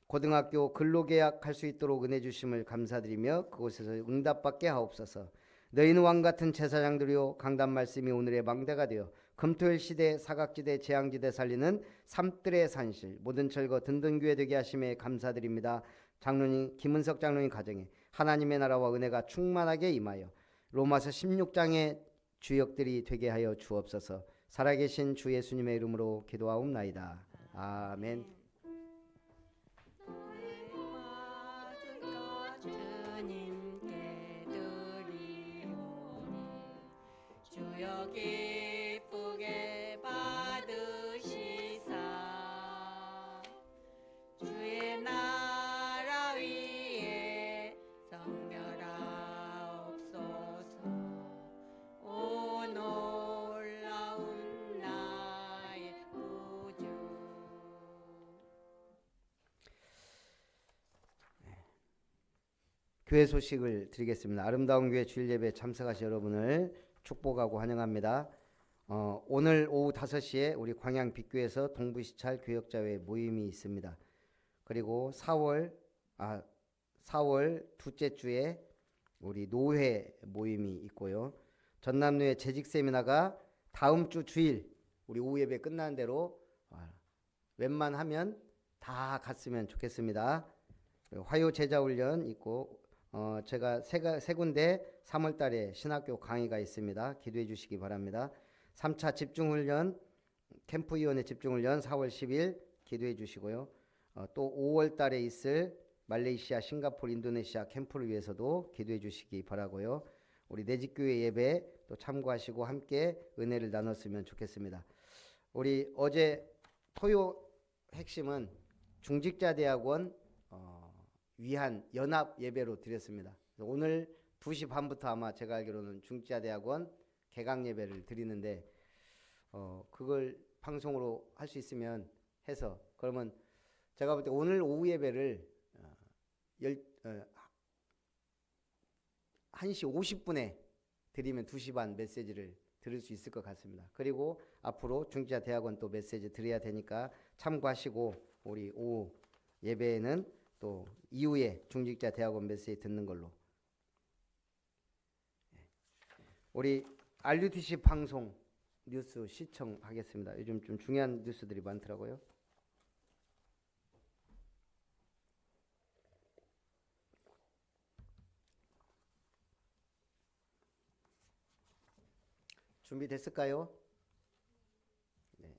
고등학교 근로계약 할 수 있도록 은혜 주심을 감사드리며 그곳에서 응답받게 하옵소서. 너희는 왕같은 제사장들이요 강단 말씀이 오늘의 망대가 되어 금토일 시대 사각지대 재앙지대 살리는 삼뜰의 산실 모든 철거 든든교회 되게 하심에 감사드립니다. 장로님 김은석 장로님 가정에 하나님의 나라와 은혜가 충만하게 임하여 로마서 16장의 주역들이 되게 하여 주옵소서. 살아계신 주 예수님의 이름으로 기도하옵나이다. 아멘. 주님께 드리오니 주여 기쁘게 받으시사 주의 나라 위에 성멸하옵소서. 오 놀라운 나의 구주 교회 소식을 드리겠습니다. 아름다운 교회 주일 예배에 참석하신 여러분을 축복하고 환영합니다. 오늘 오후 5시에 우리 광양 빛교에서 동부시찰 교역자회 모임이 있습니다. 그리고 4월 둘째 주에 우리 노회 모임이 있고요. 전남노회 재직 세미나가 다음 주 주일 우리 오후 예배 끝나는 대로 웬만하면 다 갔으면 좋겠습니다. 화요 제자 훈련 있고 제가 세 군데 3월 달에 신학교 강의가 있습니다. 기도해 주시기 바랍니다. 3차 집중훈련 캠프위원회 집중훈련 4월 10일 기도해 주시고요. 또 5월 달에 있을 말레이시아, 싱가포르, 인도네시아 캠프를 위해서도 기도해 주시기 바라고요. 우리 내집교회 예배 또 참고하시고 함께 은혜를 나눴으면 좋겠습니다. 우리 어제 토요 핵심은 중직자대학원 위한 연합 예배로 드렸습니다. 오늘 2시 반부터 아마 제가 알기로는 중직자대학원 개강 예배를 드리는데 그걸 방송으로 할 수 있으면 해서 그러면 제가 볼 때 오늘 오후 예배를 1시 50분에 드리면 2시 반 메시지를 들을 수 있을 것 같습니다. 그리고 앞으로 중직자대학원 또 메시지 드려야 되니까 참고하시고 우리 오후 예배에는 또 이후에 중직자대학원 메시지 듣는 걸로. 우리 RUTC 방송 뉴스 시청하겠습니다. 요즘 좀 중요한 뉴스들이 많더라고요. 준비됐을까요? 네.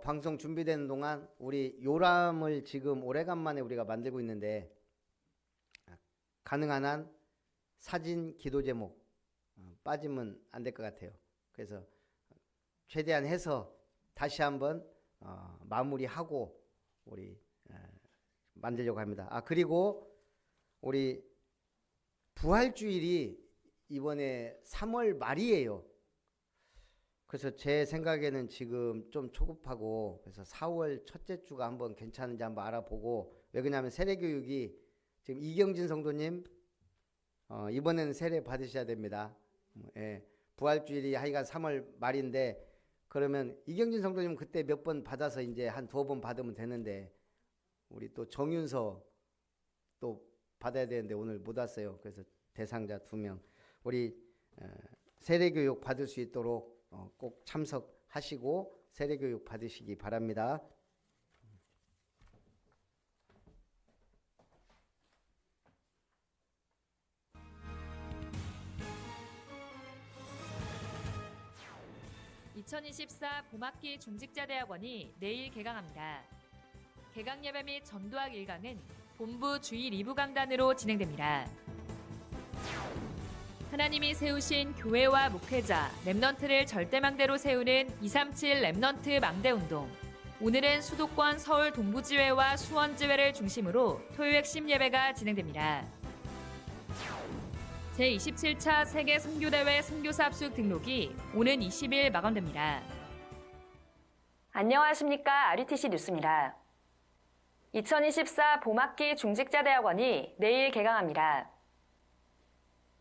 방송 준비되는 동안 우리 요람을 지금 오래간만에 우리가 만들고 있는데 가능한 한 사진 기도 제목 빠지면 안 될 것 같아요. 그래서 최대한 해서 다시 한번 마무리하고 우리 만들려고 합니다. 그리고 우리 부활주일이 이번에 3월 말이에요. 그래서 제 생각에는 지금 좀 초급하고 그래서 4월 첫째 주가 한번 괜찮은지 한번 알아보고 왜 그러냐면 세례교육이 지금 이경진 성도님 이번에는 세례 받으셔야 됩니다. 예, 부활주일이 하여간 3월 말인데 그러면 이경진 성도님 그때 몇 번 받아서 이제 한 2번 받으면 되는데 우리 또 정윤서 또 받아야 되는데 오늘 못 왔어요. 그래서 대상자 2명 우리 세례교육 받을 수 있도록 꼭 참석하시고 세례교육 받으시기 바랍니다. (2024) 봄학기 중직자대학원이 내일 개강합니다. 개강 예배 및 전도학 1강은 본부 주일 2부 강단으로 진행됩니다. 하나님이 세우신 교회와 목회자, 렘넌트를 절대망대로 세우는 237 렘넌트 망대운동. 오늘은 수도권 서울 동부지회와 수원지회를 중심으로 토요 핵심 예배가 진행됩니다. 제27차 세계 선교대회 선교사 합숙 등록이 오는 20일 마감됩니다. 안녕하십니까. RUTC 뉴스입니다. 2024 봄학기 중직자대학원이 내일 개강합니다.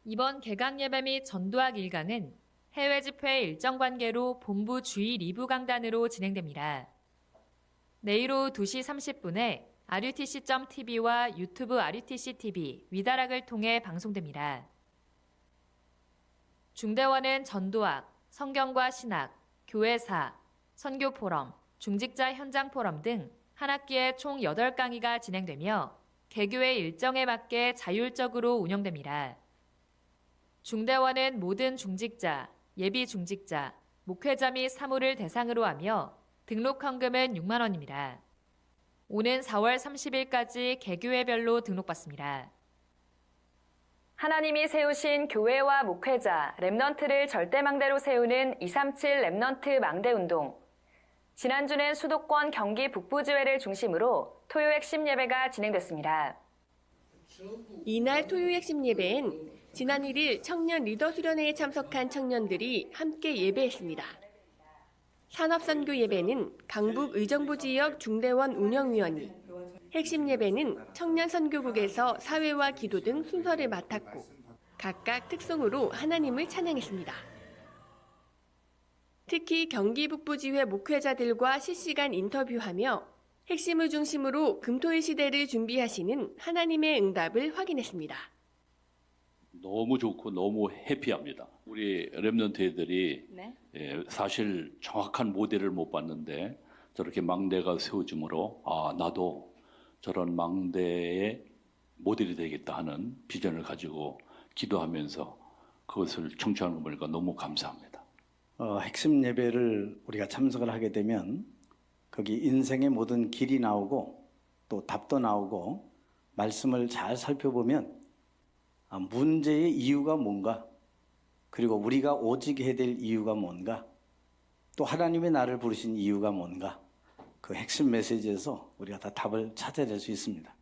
이번 개강 예배 및 전도학 1강은 해외 집회 일정 관계로 본부 주일 2부 강단으로 진행됩니다. 내일 오후 2시 30분에 RUTC.tv와 유튜브 RUTC.tv 위다락을 통해 방송됩니다. 중대원은 전도학, 성경과 신학, 교회사, 선교 포럼, 중직자 현장 포럼 등 한 학기에 총 8강의가 진행되며 개교의 일정에 맞게 자율적으로 운영됩니다. 중대원은 모든 중직자, 예비 중직자, 목회자 및 사무를 대상으로 하며 등록 헌금은 6만 원입니다. 오는 4월 30일까지 개교회별로 등록받습니다. 하나님이 세우신 교회와 목회자, 렘넌트를 절대망대로 세우는 237 렘넌트 망대운동. 지난주는 수도권 경기 북부지회를 중심으로 토요 핵심 예배가 진행됐습니다. 이날 토요 핵심 예배엔 지난 1일 청년 리더 수련회에 참석한 청년들이 함께 예배했습니다. 산업선교 예배는 강북 의정부 지역 중대원 운영위원이, 핵심 예배는 청년선교국에서 사회와 기도 등 순서를 맡았고 각각 특송으로 하나님을 찬양했습니다. 특히 경기 북부지회 목회자들과 실시간 인터뷰하며 핵심을 중심으로 금토일 시대를 준비하시는 하나님의 응답을 확인했습니다. 너무 좋고 너무 해피합니다. 우리 랩넌트 애들이 사실 정확한 모델을 못 봤는데 저렇게 망대가 세워짐으로 나도 저런 망대의 모델이 되겠다 하는 비전을 가지고 기도하면서 그것을 청취하는 거 보니까 너무 감사합니다. 핵심 예배를 우리가 참석을 하게 되면 거기 인생의 모든 길이 나오고 또 답도 나오고 말씀을 잘 살펴보면 문제의 이유가 뭔가, 그리고 우리가 오직 해야 될 이유가 뭔가, 또 하나님의 나를 부르신 이유가 뭔가, 그 핵심 메시지에서 우리가 다 답을 찾아낼 수 있습니다.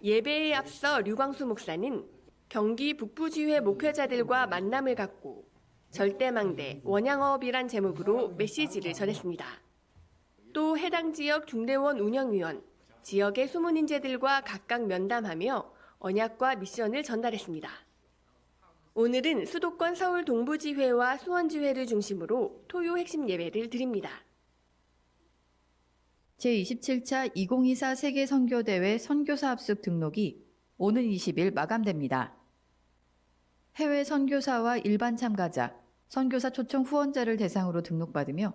예배에 앞서 류광수 목사는 경기 북부지회 목회자들과 만남을 갖고 절대망대, 원양어업이란 제목으로 메시지를 전했습니다. 또 해당 지역 중대원 운영위원, 지역의 숨은 인재들과 각각 면담하며 언약과 미션을 전달했습니다. 오늘은 수도권 서울 동부지회와 수원지회를 중심으로 토요 핵심 예배를 드립니다. 제27차 2024 세계선교대회 선교사 합숙 등록이 오는 20일 마감됩니다. 해외 선교사와 일반 참가자, 선교사 초청 후원자를 대상으로 등록받으며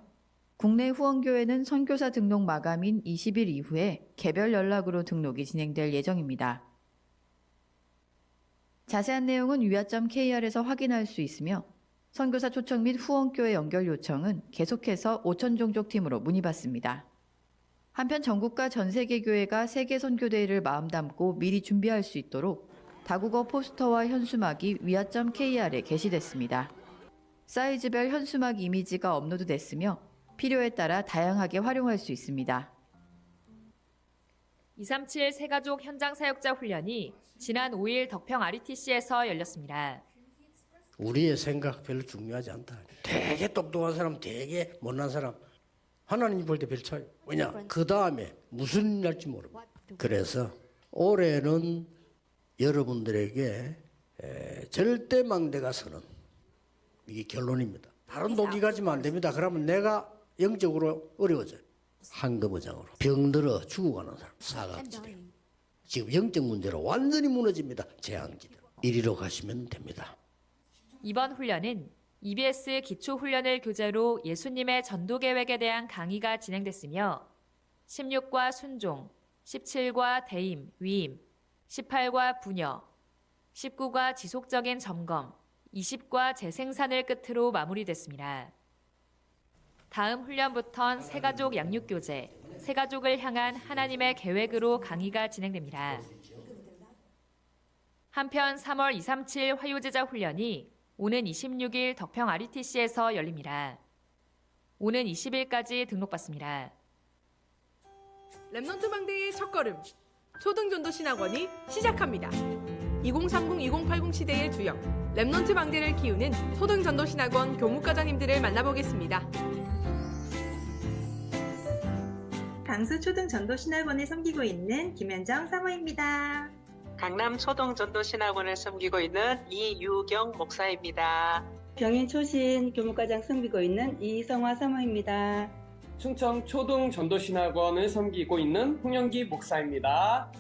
국내 후원교회는 선교사 등록 마감인 20일 이후에 개별 연락으로 등록이 진행될 예정입니다. 자세한 내용은 위아.kr에서 확인할 수 있으며 선교사 초청 및 후원교회 연결 요청은 계속해서 오천종족팀으로 문의받습니다. 한편 전국과 전 세계 교회가 세계 선교대회를 마음 담고 미리 준비할 수 있도록 다국어 포스터와 현수막이 위아.kr에 게시됐습니다. 사이즈별 현수막 이미지가 업로드됐으며 필요에 따라 다양하게 활용할 수 있습니다. 237 새가족 현장 사역자 훈련이 지난 5일 덕평 RETC에서 열렸습니다. 우리의 생각 별로 중요하지 않다. 되게 똑똑한 사람, 되게 못난 사람, 하나님 볼 때 별 차이. 왜냐? 그 다음에 무슨 일 할지 모릅니다. 그래서 올해는 여러분들에게 절대 망대가 서는 이게 결론입니다. 다른 독이 가지면 안 됩니다. 그러면 내가 영적으로 어려워져요. 한거부장으로 병들어 죽어가는 사람, 사각지대. 지금 영적 문제로 완전히 무너집니다. 재앙지대. 이리로 가시면 됩니다. 이번 훈련은 EBS 기초훈련을 교재로 예수님의 전도 계획에 대한 강의가 진행됐으며 16과 순종, 17과 대임, 위임, 18과 분여, 19과 지속적인 점검, 20과 재생산을 끝으로 마무리됐습니다. 다음 훈련부턴 새가족 양육교재, 새가족을 향한 하나님의 계획으로 강의가 진행됩니다. 한편 3월 237 화요제자 훈련이 오는 26일 덕평 RETC에서 열립니다. 오는 20일까지 등록받습니다. 랩넌트 망대의 첫걸음, 초등전도신학원이 시작합니다. 2030-2080 시대의 주역, 랩넌트 망대를 키우는 초등전도신학원 교무과장님들을 만나보겠습니다. 강수 초등전도신학원을 섬기고 있는 김현정 사모입니다. 강남 초등전도신학원을 섬기고 있는 이유경 목사입니다. 병인 초신 교무과장 섬기고 있는 이성화 사모입니다. 충청 초등전도신학원을 섬기고 있는 홍영기 목사입니다.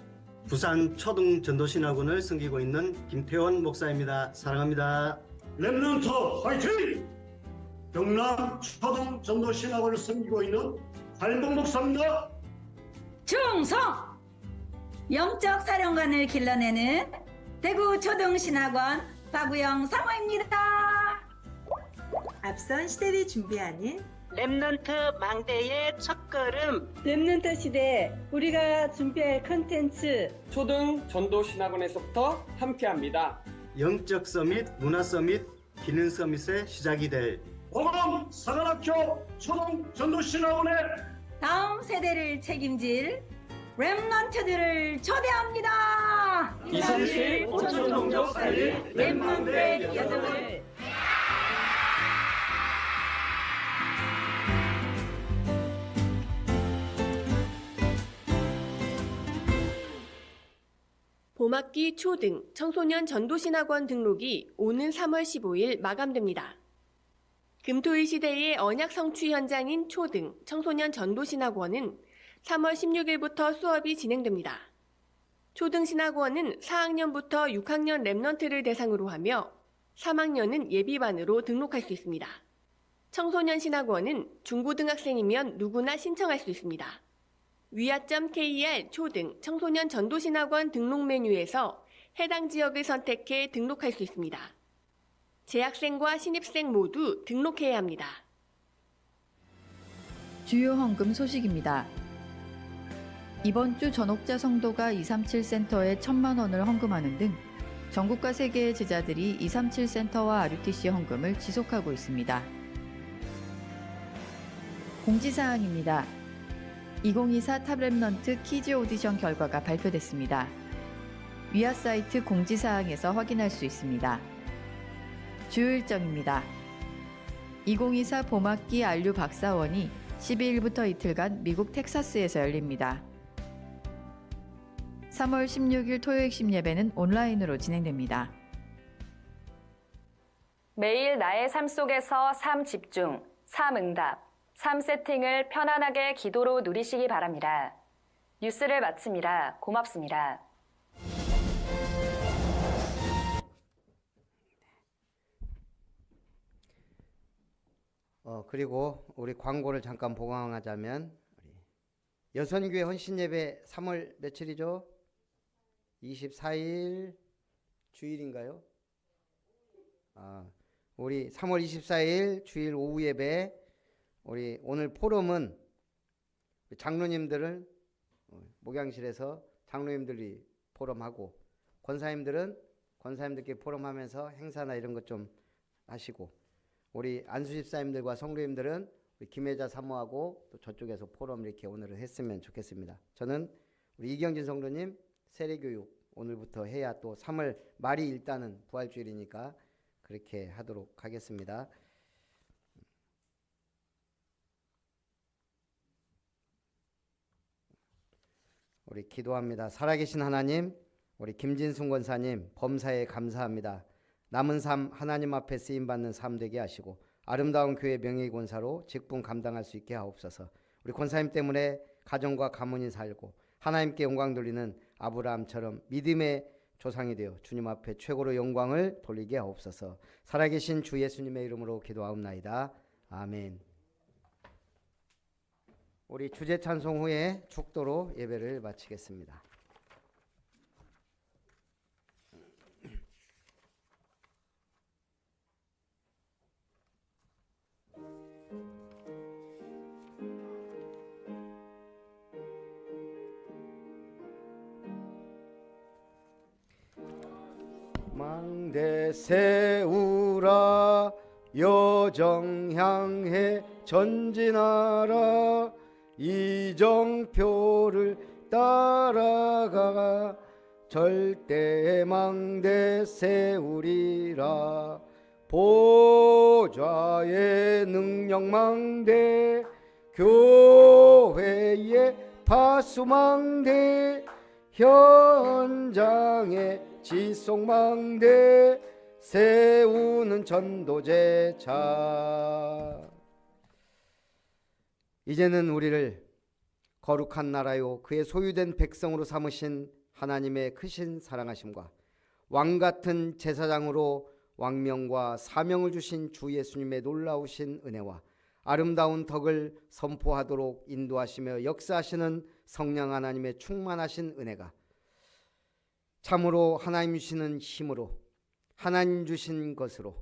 부산 초등전도신학원을 섬기고 있는 김태원 목사입니다. 사랑합니다. 랩넌트 화이팅! 경남 초등전도신학원을 섬기고 있는 달봉 목사입니다. 충성! 영적 사령관을 길러내는 대구 초등신학원 박우영 사모입니다. 앞선 시대를 준비하는 랩넌트 망대의 첫걸음, 랩넌트 시대 우리가 준비할 컨텐츠 초등전도신학원에서부터 함께합니다. 영적 서밋, 문화 서밋, 기능 서밋의 시작이 될 호남 사관학교 초등전도신학원의 다음 세대를 책임질 랩넌트들을 초대합니다. 237 5천종족 살릴 랩넌트의 여정을 봄학기 초등 청소년 전도신학원 등록이 오는 3월 15일 마감됩니다. 금토일 시대의 언약 성취 현장인 초등 청소년 전도신학원은 3월 16일부터 수업이 진행됩니다. 초등신학원은 4학년부터 6학년 랩넌트를 대상으로 하며 3학년은 예비반으로 등록할 수 있습니다. 청소년 신학원은 중고등학생이면 누구나 신청할 수 있습니다. 위아.kr 초등 청소년 전도신학원 등록 메뉴에서 해당 지역을 선택해 등록할 수 있습니다. 재학생과 신입생 모두 등록해야 합니다. 주요 헌금 소식입니다. 이번 주 전옥자 성도가 237 센터에 1,000만 원을 헌금하는 등 전국과 세계의 제자들이 237 센터와 RUTC 헌금을 지속하고 있습니다. 공지사항입니다. 2024 탑랩넌트 키즈 오디션 결과가 발표됐습니다. 위아 사이트 공지사항에서 확인할 수 있습니다. 주요 일정입니다. 2024 봄학기 안류 박사원이 12일부터 이틀간 미국 텍사스에서 열립니다. 3월 16일 토요 핵심 예배는 온라인으로 진행됩니다. 매일 나의 삶 속에서 삶 집중, 삶 응답, 삶 세팅을 편안하게 기도로 누리시기 바랍니다. 뉴스를 마칩니다. 고맙습니다. 그리고 우리 광고를 잠깐 보강하자면 여선교회 헌신예배 3월 며칠이죠? 24일 주일인가요? 우리 3월 24일 주일 오후 예배 우리 오늘 포럼은 장로님들은 목양실에서 장로님들이 포럼하고 권사님들은 권사님들끼리 포럼하면서 행사나 이런 것 좀 하시고 우리 안수집사님들과 성도님들은 우리 김혜자 사모하고 또 저쪽에서 포럼 이렇게 오늘은 했으면 좋겠습니다. 저는 우리 이경진 성도님 세례교육 오늘부터 해야 또 3월 말이 일단은 부활주일이니까 그렇게 하도록 하겠습니다. 우리 기도합니다. 살아계신 하나님, 우리 김진순 권사님 범사에 감사합니다. 남은 삶 하나님 앞에 쓰임받는 삶 되게 하시고 아름다운 교회 명예 권사로 직분 감당할 수 있게 하옵소서. 우리 권사님 때문에 가정과 가문이 살고 하나님께 영광 돌리는 아브라함처럼 믿음의 조상이 되어 주님 앞에 최고로 영광을 돌리게 하옵소서. 살아계신 주 예수님의 이름으로 기도하옵나이다. 아멘. 우리 주제 찬송 후에 축도로 예배를 마치겠습니다. 망대 세우라 여정 향해 전진하라 이정표를 따라가 절대 망대 세우리라 보좌의 능력 망대 교회의 파수 망대 현장의 지속망대 세우는 전도제자. 이제는 우리를 거룩한 나라요 그의 소유된 백성으로 삼으신 하나님의 크신 사랑하심과 왕같은 제사장으로 왕명과 사명을 주신 주 예수님의 놀라우신 은혜와 아름다운 덕을 선포하도록 인도하시며 역사하시는 성령 하나님의 충만하신 은혜가 참으로 하나님 주시는 힘으로 하나님 주신 것으로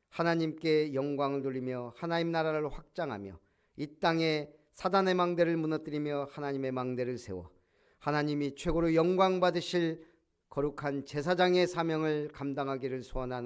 하나님께 영광을 돌리며 하나님 나라를 확장하며 이 땅에 사단의 망대를 무너뜨리며 하나님의 망대를 세워 하나님이 최고로 영광 받으실 거룩한 제사장의 사명을 감당하기를 소원하는